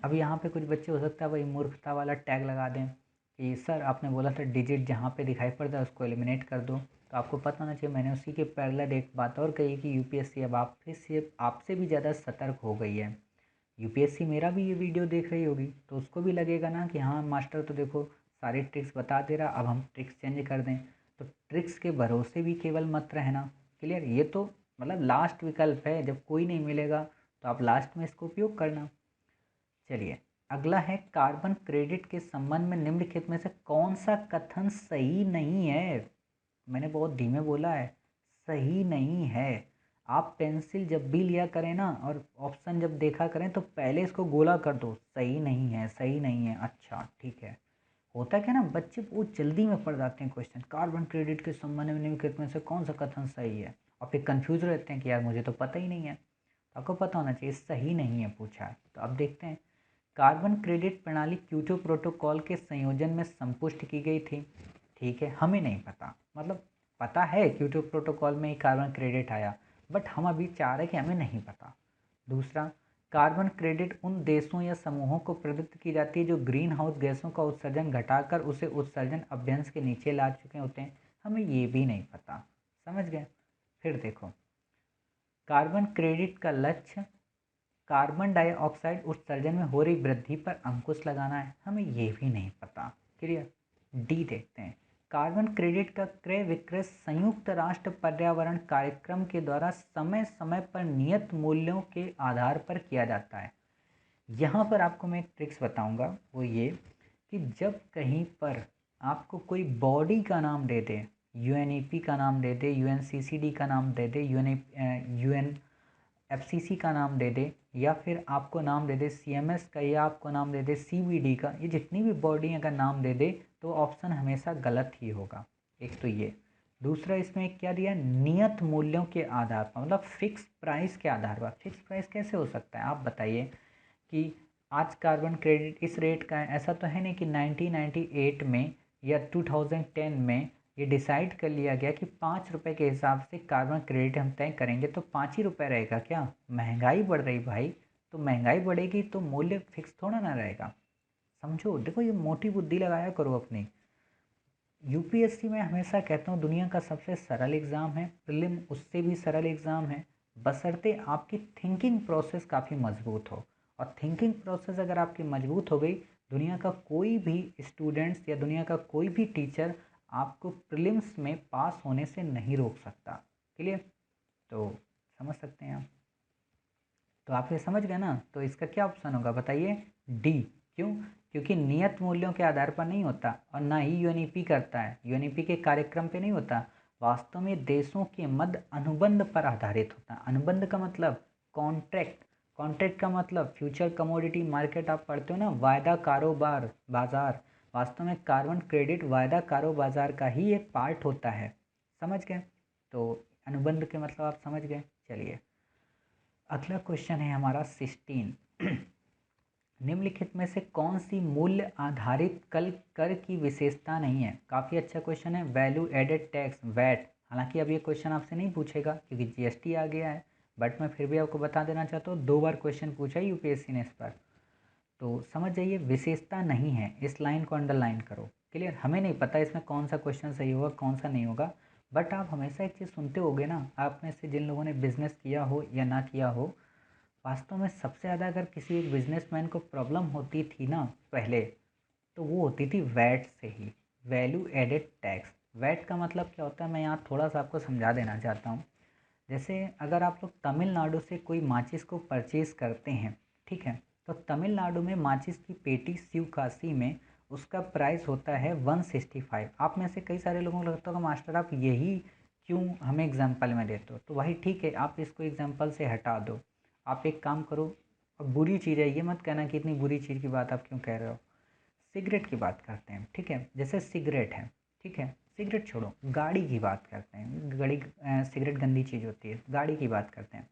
अब यहाँ पे कुछ बच्चे हो सकता है वही मूर्खता वाला टैग लगा दें कि सर आपने बोला था डिजिट जहाँ पे दिखाई पड़ता है उसको एलिमिनेट कर दो। तो आपको पता होना चाहिए, मैंने उसी के पैरेलल एक बात और कही कि यूपीएससी अब आपसे भी ज़्यादा सतर्क हो गई है। यूपीएससी मेरा भी ये वीडियो देख रही होगी, तो उसको भी लगेगा ना कि हाँ मास्टर तो देखो सारी ट्रिक्स बता दे रहा, अब हम ट्रिक्स चेंज कर दें। तो ट्रिक्स के भरोसे भी केवल मत रहना। क्लियर। ये तो मतलब लास्ट विकल्प है, जब कोई नहीं मिलेगा तो आप लास्ट में इसको उपयोग करना। चलिए अगला है, कार्बन क्रेडिट के संबंध में निम्नलिखित में से कौन सा कथन सही नहीं है? मैंने बहुत धीमे बोला है, सही नहीं है। आप पेंसिल जब भी लिया करें ना और ऑप्शन जब देखा करें तो पहले इसको गोला कर दो, सही नहीं है, सही नहीं है। अच्छा ठीक है। होता क्या ना, बच्चे बहुत जल्दी में पड़ जाते हैं क्वेश्चन, कार्बन क्रेडिट के संबंध में निम्नलिखित में से कौन सा कथन सही है, और फिर कंफ्यूज रहते हैं कि यार मुझे तो पता ही नहीं है। तो आपको पता होना चाहिए सही नहीं है पूछा है। तो अब देखते हैं, कार्बन क्रेडिट प्रणाली क्योटो प्रोटोकॉल के संयोजन में संपुष्ट की गई थी। ठीक है, हमें नहीं पता, मतलब पता है क्योटो प्रोटोकॉल में ही कार्बन क्रेडिट आया, बट हम अभी चाह रहे हैं कि हमें नहीं पता। दूसरा, कार्बन क्रेडिट उन देशों या समूहों को प्रदत्त की जाती है जो ग्रीन हाउस गैसों का उत्सर्जन घटाकर उसे उत्सर्जन अभ्यंश के नीचे ला चुके होते हैं। हमें ये भी नहीं पता। समझ गए? फिर देखो, कार्बन क्रेडिट का लक्ष्य कार्बन डाइऑक्साइड उत्सर्जन में हो रही वृद्धि पर अंकुश लगाना है। हमें ये भी नहीं पता। क्लियर? डी देखते हैं। कार्बन क्रेडिट का क्रय विक्रय संयुक्त राष्ट्र पर्यावरण कार्यक्रम के द्वारा समय समय पर नियत मूल्यों के आधार पर किया जाता है। यहाँ पर आपको मैं एक ट्रिक्स बताऊँगा, वो ये कि जब कहीं पर आपको कोई बॉडी का नाम दे दे, यूएनईपी का नाम दे दे, यूएनसीसीडी का नाम दे दे, यूएनएफसीसी का नाम दे दे, या फिर आपको नाम दे दे सीएमएस का, या आपको नाम दे दे सीबीडी का, ये जितनी भी बॉडी अगर नाम दे दे तो ऑप्शन हमेशा गलत ही होगा। एक तो ये। दूसरा, इसमें क्या दिया? नियत मूल्यों के आधार पर, मतलब फिक्स प्राइस के आधार पर। फिक्स प्राइस कैसे हो सकता है आप बताइए कि आज कार्बन क्रेडिट इस रेट का है? ऐसा तो है नहीं कि 1998 में या 2010 में ये डिसाइड कर लिया गया कि 5 रुपये के हिसाब से कार्बन क्रेडिट हम तय करेंगे तो 5 ही रुपये रहेगा क्या? महंगाई बढ़ रही भाई, तो महंगाई बढ़ेगी तो मूल्य फिक्स थोड़ा ना रहेगा। समझो, देखो ये मोटी बुद्धि लगाया करो अपनी। यूपीएससी में हमेशा कहता हूँ दुनिया का सबसे सरल एग्ज़ाम है, प्रीलिम उससे भी सरल एग्ज़ाम है, बशर्ते आपकी थिंकिंग प्रोसेस काफ़ी मजबूत हो। और थिंकिंग प्रोसेस अगर आपकी मजबूत हो गई, दुनिया का कोई भी स्टूडेंट्स या दुनिया का कोई भी टीचर आपको प्रीलिम्स में पास होने से नहीं रोक सकता। क्लियर? तो समझ सकते हैं आप। तो आप ये समझ गए ना? तो इसका क्या ऑप्शन होगा बताइए? डी। क्यों? क्योंकि नियत मूल्यों के आधार पर नहीं होता, और ना ही यूएनईपी करता है, यूएनईपी के कार्यक्रम पे नहीं होता। वास्तव में देशों के मध्य अनुबंध पर आधारित होता है। अनुबंध का मतलब कॉन्ट्रैक्ट, कॉन्ट्रैक्ट का मतलब फ्यूचर कमोडिटी मार्केट आप पढ़ते हो ना, वायदा कारोबार बाजार। वास्तव में कार्बन क्रेडिट वायदा कारो बाजार का ही एक पार्ट होता है। समझ गए? तो अनुबंध के मतलब आप समझ गए। चलिए, अगला क्वेश्चन है हमारा 16। निम्नलिखित में से कौन सी मूल्य आधारित कल कर की विशेषता नहीं है? काफ़ी अच्छा क्वेश्चन है। Value added tax, VAT. हालांकि अब ये क्वेश्चन आपसे नहीं पूछेगा क्योंकि जीएसटी आ गया है, बट मैं फिर भी आपको बता देना चाहता हूँ, 2 बार क्वेश्चन पूछा है यूपीएससी ने इस पर। तो समझ जाइए, विशेषता नहीं है। इस लाइन को अंडरलाइन करो। क्लियर? हमें नहीं पता इसमें कौन सा क्वेश्चन सही होगा कौन सा नहीं होगा, बट आप हमेशा एक चीज़ सुनते होगे ना, आप में से जिन लोगों ने बिजनेस किया हो या ना किया हो, वास्तव में सबसे ज़्यादा अगर किसी एक बिजनेसमैन को प्रॉब्लम होती थी ना पहले, तो वो होती थी वैट से ही, वैल्यू एडेड टैक्स। वैट का मतलब क्या होता है, मैं यहाँ थोड़ा सा आपको समझा देना चाहता हूँ। जैसे अगर आप लोग तमिलनाडु से कोई माचिस को परचेज़ करते हैं, ठीक है, तो तमिलनाडु में माचिस की पेटी शिवकाशी में उसका प्राइस होता है 165। आप में से कई सारे लोगों को लगता होगा मास्टर आप यही क्यों हमें एग्जाम्पल में देते हो, तो वही ठीक है, आप इसको एग्जाम्पल से हटा दो। आप एक काम करो, और बुरी चीज़ है ये मत कहना कि इतनी बुरी चीज़ की बात आप क्यों कह रहे हो। सिगरेट की बात करते हैं, ठीक है, जैसे सिगरेट है, ठीक है, सिगरेट छोड़ो, गाड़ी की बात करते हैं। सिगरेट गंदी चीज़ होती है, गाड़ी की बात करते हैं।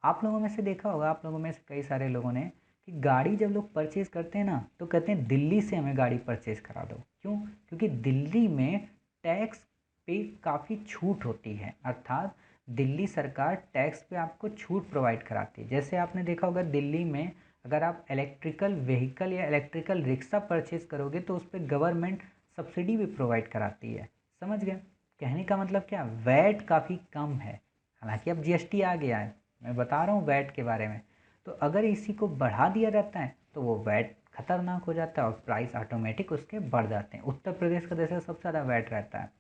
आप लोगों में से देखा होगा, आप लोगों में से कई सारे लोगों ने, कि गाड़ी जब लोग परचेज़ करते हैं ना तो कहते हैं दिल्ली से हमें गाड़ी परचेज़ करा दो। क्यों? क्योंकि दिल्ली में टैक्स पे काफ़ी छूट होती है, अर्थात दिल्ली सरकार टैक्स पे आपको छूट प्रोवाइड कराती है। जैसे आपने देखा होगा दिल्ली में अगर आप इलेक्ट्रिकल व्हीकल या इलेक्ट्रिकल रिक्शा परचेज़ करोगे तो उस पर गवर्नमेंट सब्सिडी भी प्रोवाइड कराती है। समझ गए? कहने का मतलब क्या, वैट काफ़ी कम है। हालांकि अब जीएसटी आ गया है, मैं बता रहा हूँ वैट के बारे में। तो अगर इसी को बढ़ा दिया जाता है तो वो वैट खतरनाक हो जाता है और प्राइस ऑटोमेटिक उसके बढ़ जाते हैं। उत्तर प्रदेश का जैसे सबसे ज़्यादा वैट रहता है,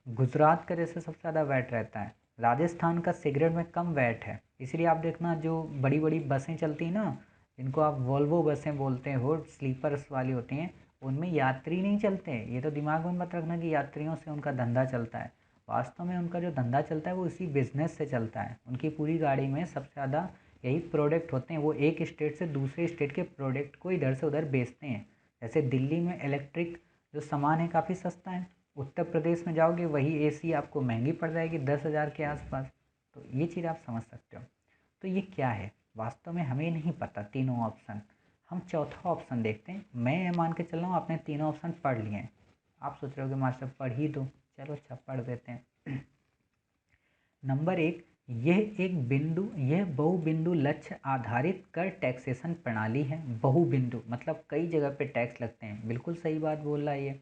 गुजरात का जैसे सबसे ज़्यादा वैट रहता है, राजस्थान का सिगरेट में कम वैट है। इसलिए आप देखना जो बड़ी बड़ी बसें चलती हैं ना, जिनको आप वॉल्वो बसें बोलते हो, स्लीपर्स वाली होती हैं, उनमें यात्री नहीं चलते हैं। ये तो दिमाग में मत रखना कि यात्रियों से उनका धंधा चलता है। वास्तव में उनका जो धंधा चलता है वो इसी बिजनेस से चलता है। उनकी पूरी गाड़ी में सबसे ज़्यादा यही प्रोडक्ट होते हैं, वो एक स्टेट से दूसरे स्टेट के प्रोडक्ट को इधर से उधर बेचते हैं। जैसे दिल्ली में इलेक्ट्रिक जो सामान है काफ़ी सस्ता है, उत्तर प्रदेश में जाओगे वही एसी आपको महंगी पड़ जाएगी 10,000 के आसपास। तो ये चीज़ आप समझ सकते हो। तो ये क्या है, वास्तव में हमें नहीं पता तीनों ऑप्शन। हम चौथा ऑप्शन देखते हैं। मैं ये मान के चल रहा हूँ आपने तीनों ऑप्शन पढ़ लिए हैं। आप सोच रहे हो कि मास्टर पढ़ ही दो, चलो अच्छा पढ़ देते हैं। नंबर 1, यह बहुबिंदु लक्ष्य आधारित कर टैक्सेशन प्रणाली है। बहुबिंदु मतलब कई जगह पे टैक्स लगते हैं, बिल्कुल सही बात बोल रहा है ये।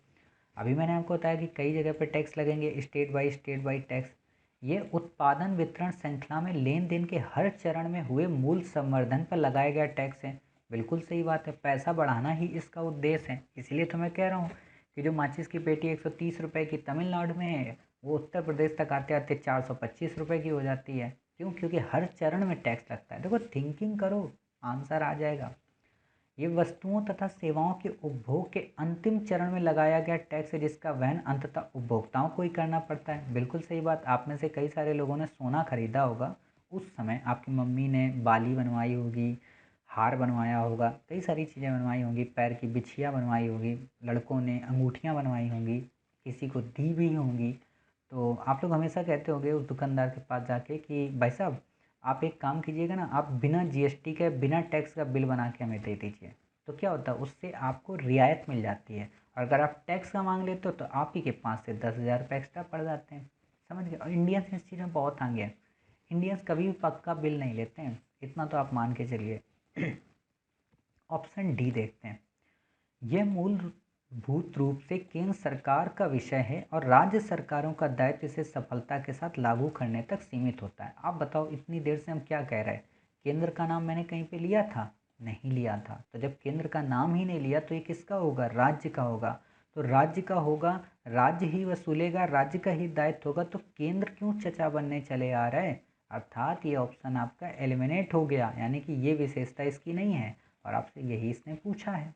अभी मैंने आपको बताया कि कई जगह पे टैक्स लगेंगे, स्टेट बाई टैक्स। ये उत्पादन वितरण श्रृंखला में लेन देन के हर चरण में हुए मूल संवर्धन पर लगाया गया टैक्स है। बिल्कुल सही बात है, पैसा बढ़ाना ही इसका उद्देश्य है। इसीलिए तो मैं कह रहा हूँ कि जो माचिस की पेटी 130 रुपये की तमिलनाडु में है, वो उत्तर प्रदेश तक आते आते 425 रुपये की हो जाती है। क्यों? क्योंकि हर चरण में टैक्स लगता है। देखो, थिंकिंग करो, आंसर आ जाएगा। ये वस्तुओं तथा सेवाओं के उपभोग के अंतिम चरण में लगाया गया टैक्स है, जिसका वहन अंततः उपभोक्ताओं को ही करना पड़ता है। बिल्कुल सही बात। आप में से कई सारे लोगों ने सोना खरीदा होगा, उस समय आपकी मम्मी ने बाली बनवाई होगी, हार बनवाया होगा, कई सारी चीज़ें बनवाई होंगी, पैर की बिछिया बनवाई होगी, लड़कों ने अंगूठियाँ बनवाई होंगी, किसी को दी भी होंगी। तो आप लोग हमेशा कहते होंगे उस दुकानदार के पास जाके कि भाई साहब, आप एक काम कीजिएगा ना, आप बिना जीएसटी के बिना टैक्स का बिल बना के हमें दे दीजिए। तो क्या होता है, उससे आपको रियायत मिल जाती है। और अगर आप टैक्स का मांग लेते हो तो आप ही के 5 से 10 हज़ार रुपये एक्स्ट्रा पड़ जाते हैं। समझ गए? और इंडियंस इस चीज़ में बहुत आगे हैं। इंडियंस कभी भी पक्का बिल नहीं लेते हैं, इतना तो आप मान के चलिए। ऑप्शन डी देखते हैं। यह मूलभूत रूप से केंद्र सरकार का विषय है और राज्य सरकारों का दायित्व इसे सफलता के साथ लागू करने तक सीमित होता है। आप बताओ, इतनी देर से हम क्या कह रहे हैं? केंद्र का नाम मैंने कहीं पे लिया था? नहीं लिया था। तो जब केंद्र का नाम ही नहीं लिया तो ये किसका होगा? राज्य का होगा। तो राज्य का होगा, राज्य ही वसूलेगा, राज्य का ही दायित्व होगा, तो केंद्र क्यों चचा बनने चले आ रहा है? अर्थात ये ऑप्शन आपका एलिमिनेट हो गया, यानी कि ये विशेषता इसकी नहीं है और आपसे यही इसने पूछा है।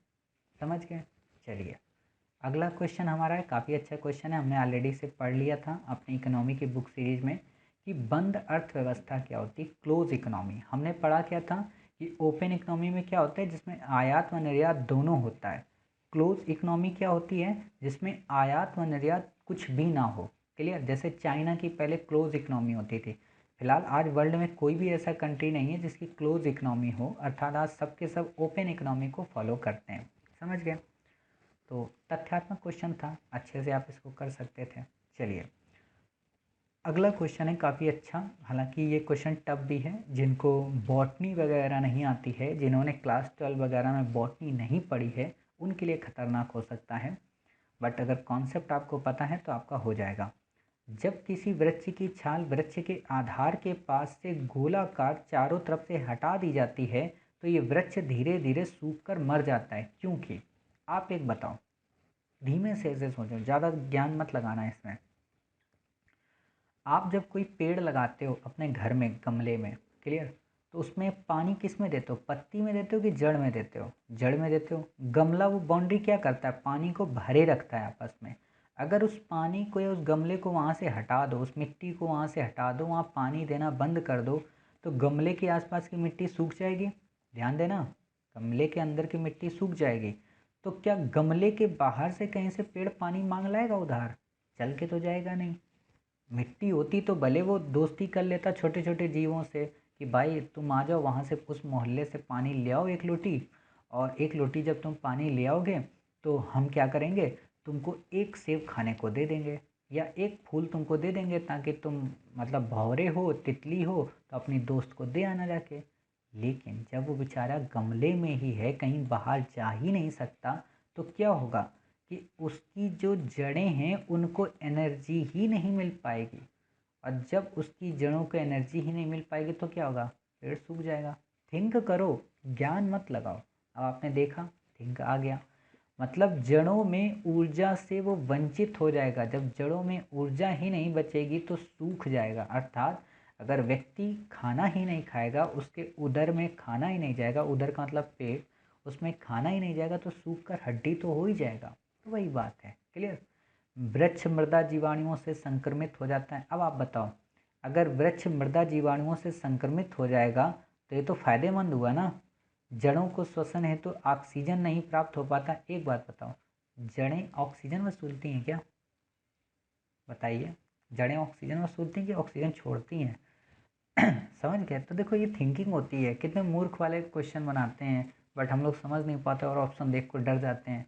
समझ गए? चलिए, अगला क्वेश्चन हमारा है, काफ़ी अच्छा क्वेश्चन है, हमने ऑलरेडी इसे पढ़ लिया था अपनी इकोनॉमी की बुक सीरीज में कि बंद अर्थव्यवस्था क्या होती है, क्लोज इकोनॉमी। हमने पढ़ा क्या था कि ओपन इकोनॉमी में क्या होता है, जिसमें आयात व निर्यात दोनों होता है। क्लोज इकोनॉमी क्या होती है? जिसमें आयात व निर्यात कुछ भी ना हो। क्लियर? जैसे चाइना की पहले क्लोज इकोनॉमी होती थी। फिलहाल आज वर्ल्ड में कोई भी ऐसा कंट्री नहीं है जिसकी क्लोज इकोनॉमी हो, अर्थात आज सबके सब ओपन इकोनॉमी को फॉलो करते हैं। समझ गए? तो तथ्यात्मक क्वेश्चन था, अच्छे से आप इसको कर सकते थे। चलिए, अगला क्वेश्चन है काफ़ी अच्छा, हालांकि ये क्वेश्चन टफ भी है। जिनको बॉटनी वगैरह नहीं आती है, जिन्होंने क्लास 12 वगैरह में बॉटनी नहीं पढ़ी है, उनके लिए खतरनाक हो सकता है। बट अगर कॉन्सेप्ट आपको पता है तो आपका हो जाएगा। जब किसी वृक्ष की छाल वृक्ष के आधार के पास से गोलाकार चारों तरफ से हटा दी जाती है तो ये वृक्ष धीरे धीरे सूखकर मर जाता है, क्योंकि? आप एक बताओ, धीमे से ऐसे सोचो, ज़्यादा ज्ञान मत लगाना इसमें। आप जब कोई पेड़ लगाते हो अपने घर में गमले में, क्लियर, तो उसमें पानी किस में देते हो? पत्ती में देते हो कि जड़ में देते हो? जड़ में देते हो। गमला वो बाउंड्री क्या करता है? पानी को भरे रखता है आपस में। अगर उस पानी को या उस गमले को वहाँ से हटा दो, उस मिट्टी को वहाँ से हटा दो, वहाँ पानी देना बंद कर दो, तो गमले के आसपास की मिट्टी सूख जाएगी। ध्यान देना, गमले के अंदर की मिट्टी सूख जाएगी। तो क्या गमले के बाहर से कहीं से पेड़ पानी मांग लाएगा उधार? चल के तो जाएगा नहीं। मिट्टी होती तो भले वो दोस्ती कर लेता छोटे छोटे जीवों से कि भाई तुम आ जाओ वहाँ से उस मोहल्ले से पानी ले आओ एक लोटी, और एक लोटी जब तुम पानी ले आओगे तो हम क्या करेंगे, तुमको एक सेब खाने को दे देंगे या एक फूल तुमको दे देंगे, ताकि तुम मतलब भंवरे हो, तितली हो, तो अपनी दोस्त को दे आना जाके। लेकिन जब वो बेचारा गमले में ही है, कहीं बाहर जा ही नहीं सकता, तो क्या होगा कि उसकी जो जड़ें हैं उनको एनर्जी ही नहीं मिल पाएगी। और जब उसकी जड़ों को एनर्जी ही नहीं मिल पाएगी तो क्या होगा? पेड़ सूख जाएगा। थिंक करो, ज्ञान मत लगाओ। अब आपने देखा, थिंक आ गया, मतलब जड़ों में ऊर्जा से वो वंचित हो जाएगा। जब जड़ों में ऊर्जा ही नहीं बचेगी तो सूख जाएगा। अर्थात अगर व्यक्ति खाना ही नहीं खाएगा, उसके उदर में खाना ही नहीं जाएगा, उदर का मतलब पेट, उसमें खाना ही नहीं जाएगा तो सूख कर हड्डी तो हो ही जाएगा। तो वही बात है। क्लियर? वृक्ष मृदा जीवाणुओं से संक्रमित हो जाता है। अब आप बताओ, अगर वृक्ष मृदा जीवाणुओं से संक्रमित हो जाएगा तो ये तो फायदेमंद हुआ ना। जड़ों को श्वसन हेतु तो ऑक्सीजन नहीं प्राप्त हो पाता। एक बात बताओ, जड़ें ऑक्सीजन वसूलती हैं क्या? बताइए, जड़ें ऑक्सीजन वसूलती हैं कि ऑक्सीजन छोड़ती हैं? समझ गए? तो देखो, ये थिंकिंग होती है। कितने मूर्ख वाले क्वेश्चन बनाते हैं, बट हम लोग समझ नहीं पाते और ऑप्शन देख कर डर जाते हैं।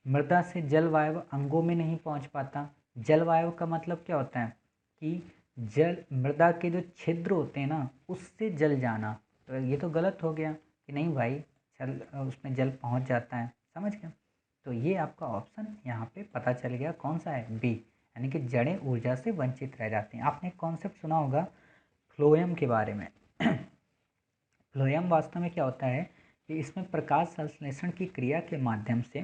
मृदा से जलवायु अंगों में नहीं पहुंच पाता। जलवायु का मतलब क्या होता है कि जल मृदा के जो छिद्र होते हैं ना उससे जल जाना, तो ये तो गलत हो गया कि नहीं भाई जल उसमें जल पहुंच जाता है, समझ गए। तो ये आपका ऑप्शन यहाँ पे पता चल गया कौन सा है, बी, यानी कि जड़ें ऊर्जा से वंचित रह जाती हैं। आपने एक कॉन्सेप्ट सुना होगा फ्लोएम के बारे में। फ्लोएम वास्तव में क्या होता है कि इसमें प्रकाश संश्लेषण की क्रिया के माध्यम से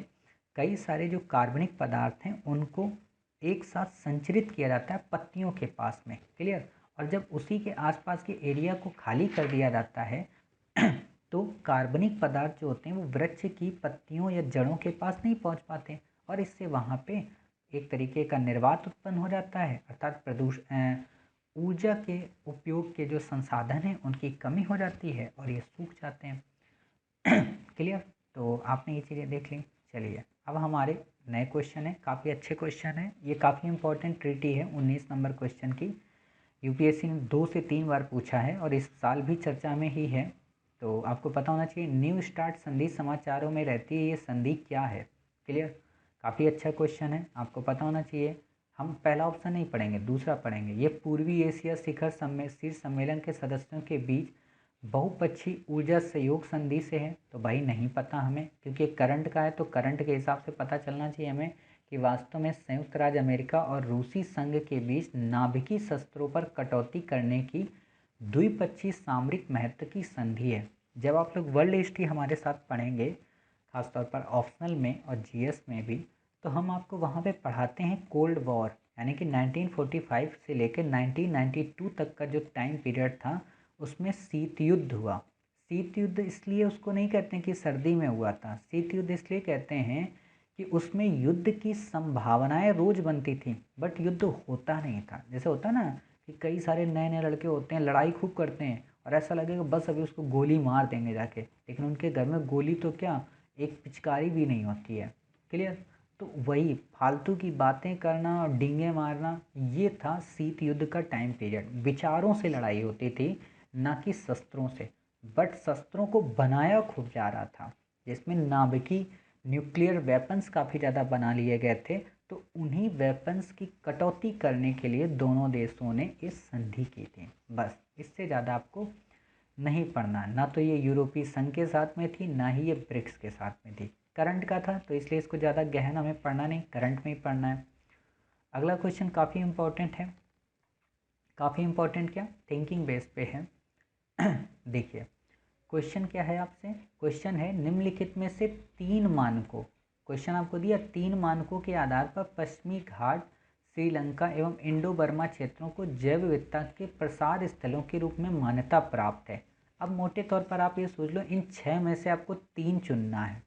कई सारे जो कार्बनिक पदार्थ हैं उनको एक साथ संचरित किया जाता है पत्तियों के पास में, क्लियर। और जब उसी के आसपास के एरिया को खाली कर दिया जाता है तो कार्बनिक पदार्थ जो होते हैं वो वृक्ष की पत्तियों या जड़ों के पास नहीं पहुंच पाते और इससे वहाँ पे एक तरीके का निर्वात उत्पन्न हो जाता है, अर्थात प्रदूषण ऊर्जा के उपयोग के जो संसाधन हैं उनकी कमी हो जाती है और ये सूख जाते हैं। क्लियर। तो आपने ये चीज़ें देख ली। चलिए अब हमारे नए क्वेश्चन है, काफ़ी अच्छे क्वेश्चन है, ये काफ़ी इंपॉर्टेंट ट्रिटी है। 19 नंबर क्वेश्चन की यूपीएससी ने 2 से 3 बार पूछा है और इस साल भी चर्चा में ही है। तो आपको पता होना चाहिए न्यू स्टार्ट संधि समाचारों में रहती है, ये संधि क्या है। क्लियर। काफ़ी अच्छा क्वेश्चन है, आपको पता होना चाहिए। हम पहला ऑप्शन नहीं पढ़ेंगे, दूसरा पढ़ेंगे। ये पूर्वी एशिया शिखर शीर्ष सम्मेलन के सदस्यों के बीच बहुपक्षीय ऊर्जा सहयोग संधि से है। तो भाई नहीं पता हमें, क्योंकि करंट का है तो करंट के हिसाब से पता चलना चाहिए हमें कि वास्तव में संयुक्त राज्य अमेरिका और रूसी संघ के बीच नाभिकीय शस्त्रों पर कटौती करने की द्विपक्षीय सामरिक महत्व की संधि है। जब आप लोग वर्ल्ड हिस्ट्री हमारे साथ पढ़ेंगे, खासतौर पर ऑप्शनल में और जीएस में भी, तो हम आपको वहाँ पे पढ़ाते हैं कोल्ड वॉर, यानी कि 1945 से लेकर 1992 तक का जो टाइम पीरियड था उसमें शीत युद्ध हुआ। शीत युद्ध इसलिए उसको नहीं कहते हैं कि सर्दी में हुआ था, शीत युद्ध इसलिए कहते हैं कि उसमें युद्ध की संभावनाएं रोज बनती थी बट युद्ध होता नहीं था। जैसे होता ना कि कई सारे नए नए लड़के होते हैं, लड़ाई खूब करते हैं और ऐसा लगेगा बस अभी उसको गोली मार देंगे जाके, लेकिन उनके घर में गोली तो क्या एक पिचकारी भी नहीं होती है। क्लियर। तो वही फालतू की बातें करना और डींगे मारना, ये था शीत युद्ध का टाइम पीरियड। विचारों से लड़ाई होती थी ना कि शस्त्रों से, बट शस्त्रों को बनाया खूब जा रहा था, जिसमें नाभिकीय न्यूक्लियर वेपन्स काफ़ी ज़्यादा बना लिए गए थे। तो उन्हीं वेपन्स की कटौती करने के लिए दोनों देशों ने इस संधि की थी। बस इससे ज़्यादा आपको नहीं पढ़ना, ना तो ये यूरोपीय संघ के साथ में थी ना ही ये ब्रिक्स के साथ में थी। करंट का था तो इसलिए इसको ज़्यादा गहन हमें पढ़ना नहीं, करंट में ही पढ़ना है। अगला क्वेश्चन काफ़ी इंपॉर्टेंट है, काफ़ी इंपॉर्टेंट क्या, थिंकिंग बेस पे है। देखिए क्वेश्चन क्या है आपसे, क्वेश्चन है निम्नलिखित में से 3 मानकों, क्वेश्चन आपको दिया 3 मानकों के आधार पर पश्चिमी घाट श्रीलंका एवं इंडो बर्मा क्षेत्रों को जैव विविधता के प्रसार स्थलों के रूप में मान्यता प्राप्त है। अब मोटे तौर पर आप ये सोच लो इन 6 में से आपको 3 चुनना है,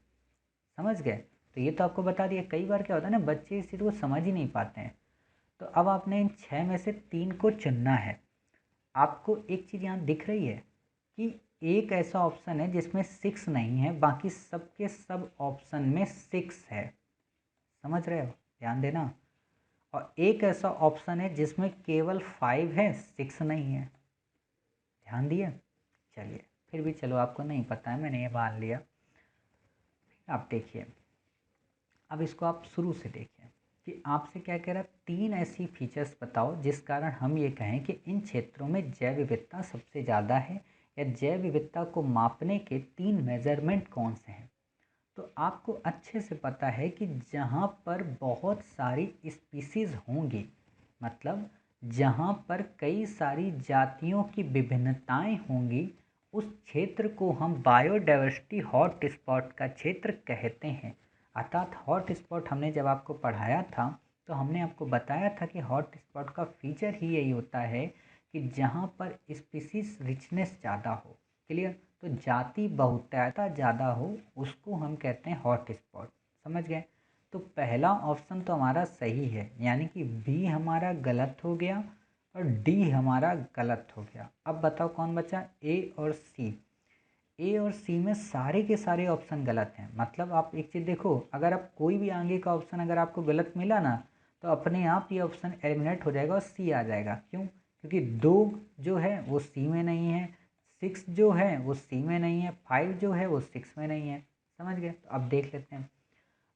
समझ गए। तो ये तो आपको बता दिया, कई बार क्या होता है ना बच्चे इस चीज़ को समझ ही नहीं पाते हैं। तो अब आपने इन 6 में से 3 को चुनना है। आपको एक चीज़ यहाँ दिख रही है कि एक ऐसा ऑप्शन है जिसमें 6 नहीं है, बाकी सबके सब ऑप्शन में 6 है, समझ रहे हो, ध्यान देना। और एक ऐसा ऑप्शन है जिसमें केवल 5 है, 6 नहीं है, ध्यान दिया। चलिए फिर भी चलो आपको नहीं पता है, मैंने ये मान लिया। आप देखिए अब इसको आप शुरू से देखिए कि आपसे क्या कह रहा है, 3 ऐसी फीचर्स बताओ जिस कारण हम ये कहें कि इन क्षेत्रों में जैव विविधता सबसे ज़्यादा है, या जैव विविधता को मापने के 3 मेजरमेंट कौन से हैं। तो आपको अच्छे से पता है कि जहाँ पर बहुत सारी स्पीसीज़ होंगी, मतलब जहाँ पर कई सारी जातियों की विभिन्नताएं होंगी, उस क्षेत्र को हम बायोडाइवर्सिटी हॉट स्पॉट का क्षेत्र कहते हैं। अर्थात हॉट स्पॉट हमने जब आपको पढ़ाया था तो हमने आपको बताया था कि हॉट स्पॉट का फीचर ही यही होता है कि जहाँ पर स्पीसीज रिचनेस ज़्यादा हो। क्लियर। तो जाति बहुतायता ज़्यादा हो उसको हम कहते हैं हॉट स्पॉट, समझ गए। तो पहला ऑप्शन तो हमारा सही है, यानी कि बी हमारा गलत हो गया और डी हमारा गलत हो गया। अब बताओ कौन बचा, ए और सी। ए और सी में सारे के सारे ऑप्शन गलत हैं। मतलब आप एक चीज़ देखो, अगर आप कोई भी आगे का ऑप्शन अगर आपको गलत मिला ना तो अपने आप ये ऑप्शन एलिमिनेट हो जाएगा और सी आ जाएगा। क्यों? क्योंकि 2 जो है वो सी में नहीं है, 6 जो है वो सी में नहीं है, 5 जो है वो 6 में नहीं है, समझ गए। तो अब देख लेते हैं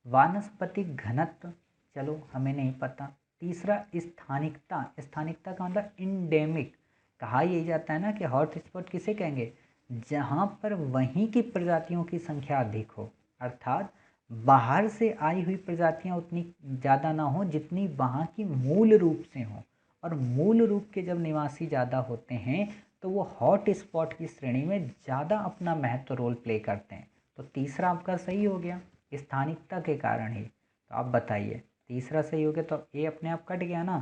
वानस्पतिक घनत्व, चलो हमें नहीं पता, तीसरा स्थानिकता, स्थानिकता का मतलब इंडेमिक। कहा यही जाता है ना कि हॉट स्पॉट किसे कहेंगे, जहाँ पर वहीं की प्रजातियों की संख्या अधिक हो, अर्थात बाहर से आई हुई प्रजातियाँ उतनी ज़्यादा ना हो जितनी वहाँ की मूल रूप से हों, और मूल रूप के जब निवासी ज़्यादा होते हैं तो वो हॉट स्पॉट की श्रेणी में ज़्यादा अपना महत्व रोल प्ले करते हैं। तो तीसरा आपका सही हो गया, स्थानिकता के कारण ही। तो आप बताइए, तीसरा सही हो गया तो ए अपने आप कट गया ना।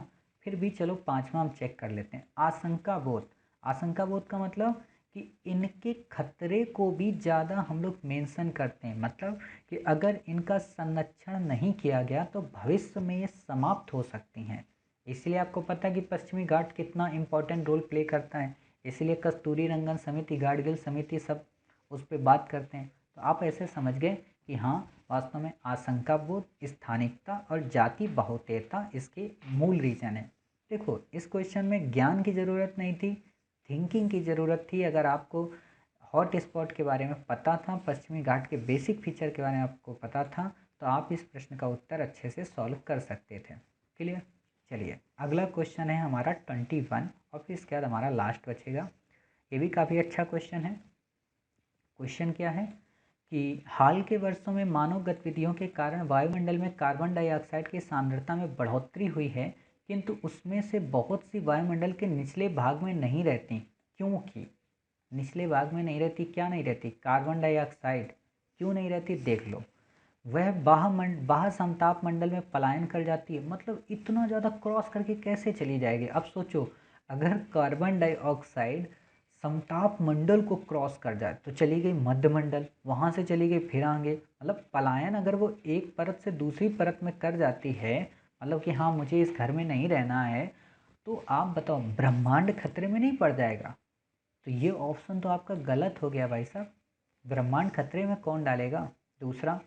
फिर भी चलो पांचवा हम चेक कर लेते हैं, आशंका बोध। आशंका बोध का मतलब कि इनके खतरे को भी ज़्यादा हम लोग मेंशन करते हैं, मतलब कि अगर इनका संरक्षण नहीं किया गया तो भविष्य में ये समाप्त हो सकती हैं। इसलिए आपको पता है कि पश्चिमी घाट कितना इम्पोर्टेंट रोल प्ले करता है, इसलिए कस्तूरी रंगन समिति, गाडगिल समिति सब उस पर बात करते हैं। तो आप ऐसे समझ गए कि हाँ, वास्तव में आशंका बोध, स्थानिकता और जाति बहुतेयता इसके मूल रीजन है। देखो, इस क्वेश्चन में ज्ञान की ज़रूरत नहीं थी, थिंकिंग की ज़रूरत थी। अगर आपको हॉट स्पॉट के बारे में पता था, पश्चिमी घाट के बेसिक फीचर के बारे में आपको पता था, तो आप इस प्रश्न का उत्तर अच्छे से सॉल्व कर सकते थे। क्लियर? चलिए, अगला क्वेश्चन है हमारा 21, और फिर इसके बाद हमारा लास्ट बचेगा। ये भी काफ़ी अच्छा क्वेश्चन है। क्वेश्चन क्या है कि हाल के वर्षों में मानव गतिविधियों के कारण वायुमंडल में कार्बन डाइऑक्साइड की सांद्रता में बढ़ोतरी हुई है, किंतु उसमें से बहुत सी वायुमंडल के निचले भाग में नहीं रहती। क्योंकि निचले भाग में नहीं रहती, क्या नहीं रहती? Carbon dioxide. क्यों नहीं रहती? देख लो, वह बाह्य समताप मंडल में पलायन कर जाती है। मतलब इतना ज़्यादा क्रॉस करके कैसे चली जाएगी? अब सोचो, अगर कार्बन डाइऑक्साइड समताप मंडल को क्रॉस कर जाए तो चली गई मध्य मंडल, वहाँ से चली गई फिर आगे। मतलब पलायन अगर वो एक परत से दूसरी परत में कर जाती है, मतलब कि हाँ मुझे इस घर में नहीं रहना है, तो आप बताओ ब्रह्मांड खतरे में नहीं पड़ जाएगा? तो ये ऑप्शन तो आपका गलत हो गया भाई साहब। ब्रह्मांड खतरे में कौन डालेगा? दूसरा,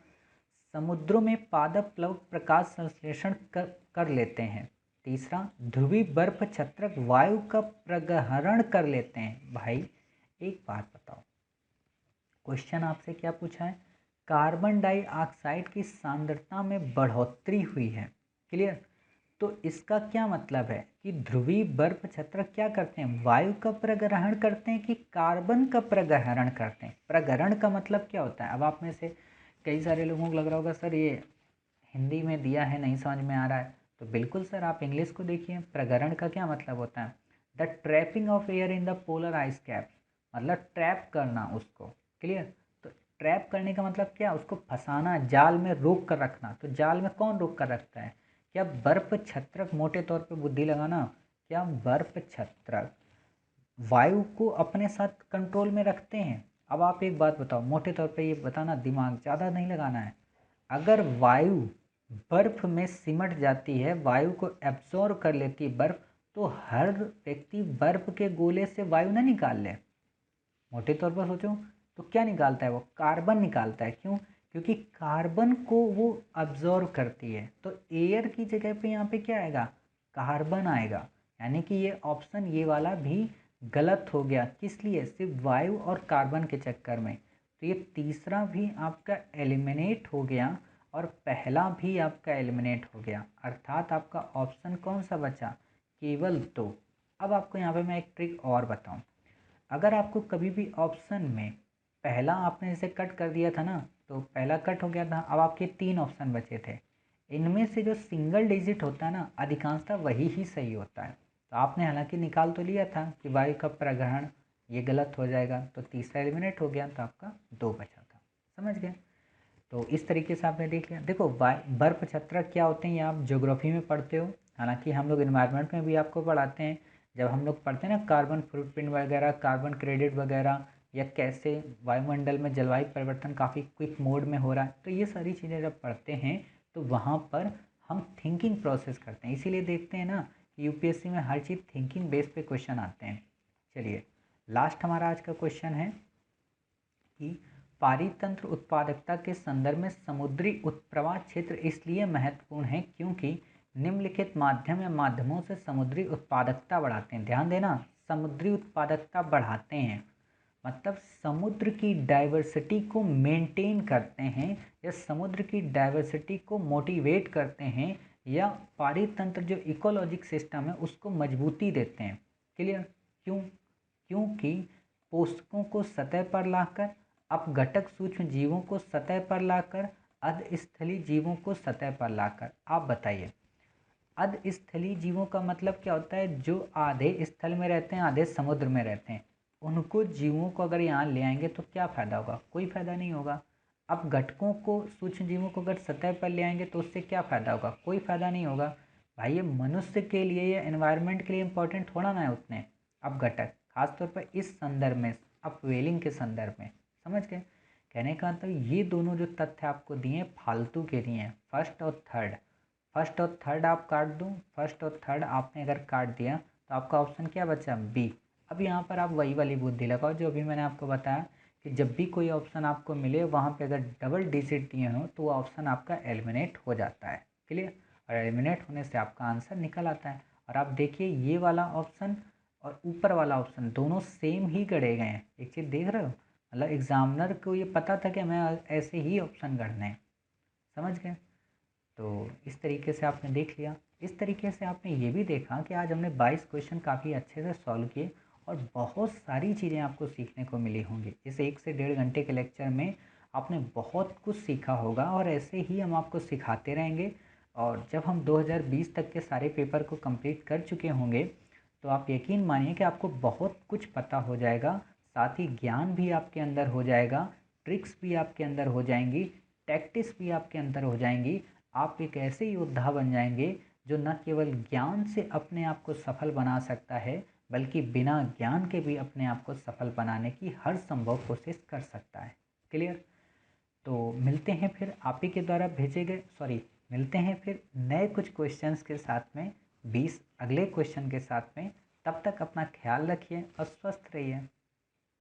समुद्रों में पादप प्लवक प्रकाश संश्लेषण कर लेते हैं। तीसरा, ध्रुवीय बर्फ छत्रक वायु का प्रगहरण कर लेते हैं। भाई एक बात बताओ, क्वेश्चन आपसे क्या पूछा है? कार्बन डाइऑक्साइड की सांद्रता में बढ़ोतरी हुई है। क्लियर? तो इसका क्या मतलब है कि ध्रुवीय बर्फ छत्रक क्या करते हैं? वायु का प्रग्रहण करते हैं कि कार्बन का प्रग्रहण करते हैं? प्रग्रहण का मतलब क्या होता है? अब आप में से कई सारे लोगों को लग रहा होगा सर ये हिंदी में दिया है, नहीं समझ में आ रहा है। तो बिल्कुल सर, आप इंग्लिश को देखिए। प्रग्रहण का क्या मतलब होता है? The trapping of air in the polar ice cap, मतलब ट्रैप करना उसको। क्लियर? तो ट्रैप करने का मतलब क्या? उसको फंसाना, जाल में रोक कर रखना। तो जाल में कौन रोक कर रखता है? क्या बर्फ छत्रक? मोटे तौर पे बुद्धि लगाना, क्या बर्फ छत्रक वायु को अपने साथ कंट्रोल में रखते हैं? अब आप एक बात बताओ, मोटे तौर पे ये बताना, दिमाग ज़्यादा नहीं लगाना है। अगर वायु बर्फ में सिमट जाती है, वायु को एब्जॉर्ब कर लेती है बर्फ, तो हर व्यक्ति बर्फ के गोले से वायु ना निकाल ले। मोटे तौर पर सोचो तो क्या निकालता है? वो कार्बन निकालता है। क्यों? क्योंकि कार्बन को वो अब्जॉर्व करती है। तो एयर की जगह पे यहाँ पे क्या आएगा? कार्बन आएगा। यानी कि ये ऑप्शन, ये वाला भी गलत हो गया। किस लिए? सिर्फ वायु और कार्बन के चक्कर में। तो ये तीसरा भी आपका एलिमिनेट हो गया और पहला भी आपका एलिमिनेट हो गया, अर्थात आपका ऑप्शन कौन सा बचा? केवल दो। अब आपको यहाँ पे मैं एक ट्रिक और बताऊँ। अगर आपको कभी भी ऑप्शन में पहला आपने जैसे कट कर दिया था ना, तो पहला कट हो गया था, अब आपके 3 ऑप्शन बचे थे। इनमें से जो सिंगल डिजिट होता है ना, अधिकांशतः वही ही सही होता है। तो आपने हालांकि निकाल तो लिया था कि वायु का प्रग्रहण, ये गलत हो जाएगा, तो तीसरा एलिमिनेट हो गया, तो आपका 2 बचा था। समझ गए? तो इस तरीके से आपने देख लिया। देखो, बर्फ छत्रक क्या होते हैं ये आप ज्योग्राफी में पढ़ते हो, हालांकि हम लोग इन्वायरमेंट में भी आपको पढ़ाते हैं। जब हम लोग पढ़ते हैं ना कार्बन फुटप्रिंट वगैरह, कार्बन क्रेडिट वगैरह, या कैसे वायुमंडल में जलवायु परिवर्तन काफ़ी क्विक मोड में हो रहा है, तो ये सारी चीज़ें जब पढ़ते हैं तो वहाँ पर हम थिंकिंग प्रोसेस करते हैं। इसीलिए देखते हैं ना कि यूपीएससी में हर चीज़ थिंकिंग बेस पे क्वेश्चन आते हैं। चलिए, लास्ट हमारा आज का क्वेश्चन है कि पारितंत्र उत्पादकता के संदर्भ में समुद्री उत्प्रवाह क्षेत्र इसलिए महत्वपूर्ण है क्योंकि निम्नलिखित माध्यम या माध्यमों से समुद्री उत्पादकता बढ़ाते हैं। ध्यान देना, समुद्री उत्पादकता बढ़ाते हैं मतलब समुद्र की डाइवर्सिटी को मेंटेन करते हैं, या समुद्र की डाइवर्सिटी को मोटिवेट करते हैं या पारितंत्र जो इकोलॉजिक सिस्टम है उसको मजबूती देते हैं। क्लियर? क्यों? क्योंकि पोषकों को सतह पर लाकर, अपघटक सूक्ष्म जीवों को सतह पर लाकर, अधस्थली जीवों को सतह पर लाकर। आप बताइए, अधस्थली जीवों का मतलब क्या होता है? जो आधे स्थल में रहते हैं, आधे समुद्र में रहते हैं, उनको जीवों को अगर यहाँ ले आएंगे तो क्या फ़ायदा होगा? कोई फ़ायदा नहीं होगा। अब घटकों को, सूक्ष्म जीवों को अगर सतह पर ले आएंगे तो उससे क्या फ़ायदा होगा? कोई फ़ायदा नहीं होगा। भाई ये मनुष्य के लिए या एनवायरनमेंट के लिए इम्पोर्टेंट थोड़ा ना है उतने अब घटक, खासतौर पर इस संदर्भ में, अपवेलिंग के संदर्भ में। समझ गए? कहने का मतलब ये दोनों जो तथ्य आपको दिए फालतू के दिए हैं, फर्स्ट और थर्ड। फर्स्ट और थर्ड आप काट दूँ, फर्स्ट और थर्ड आपने अगर काट दिया तो आपका ऑप्शन क्या बचा? बी। अब यहाँ पर आप वही वाली बुद्धि लगाओ जो अभी मैंने आपको बताया कि जब भी कोई ऑप्शन आपको मिले वहाँ पे अगर डबल डिजिट दिए हो तो वो ऑप्शन आपका एलिमिनेट हो जाता है। क्लियर? और एलिमिनेट होने से आपका आंसर निकल आता है। और आप देखिए ये वाला ऑप्शन और ऊपर वाला ऑप्शन दोनों सेम ही गढ़े गए हैं। एक चीज़ देख रहे हो? मतलब एग्जामिनर को ये पता था कि हमें ऐसे ही ऑप्शन गढ़ने हैं। समझ गए? तो इस तरीके से आपने देख लिया। इस तरीके से आपने ये भी देखा कि आज हमने 22 क्वेश्चन काफ़ी अच्छे से सॉल्व किए और बहुत सारी चीज़ें आपको सीखने को मिली होंगी। इस 1 से 1.5 घंटे के लेक्चर में आपने बहुत कुछ सीखा होगा और ऐसे ही हम आपको सिखाते रहेंगे। और जब हम 2020 तक के सारे पेपर को कंप्लीट कर चुके होंगे तो आप यकीन मानिए कि आपको बहुत कुछ पता हो जाएगा, साथ ही ज्ञान भी आपके अंदर हो जाएगा, ट्रिक्स भी आपके अंदर हो जाएंगी, टैक्टिक्स भी आपके अंदर हो जाएंगी। आप एक ऐसे योद्धा बन जाएंगे जो न केवल ज्ञान से अपने आप को सफल बना सकता है बल्कि बिना ज्ञान के भी अपने आप को सफल बनाने की हर संभव कोशिश कर सकता है। क्लियर? तो मिलते हैं फिर आप ही के द्वारा भेजे गए, मिलते हैं फिर नए कुछ क्वेश्चंस के साथ में, 20 अगले क्वेश्चन के साथ में। तब तक अपना ख्याल रखिए और स्वस्थ रहिए।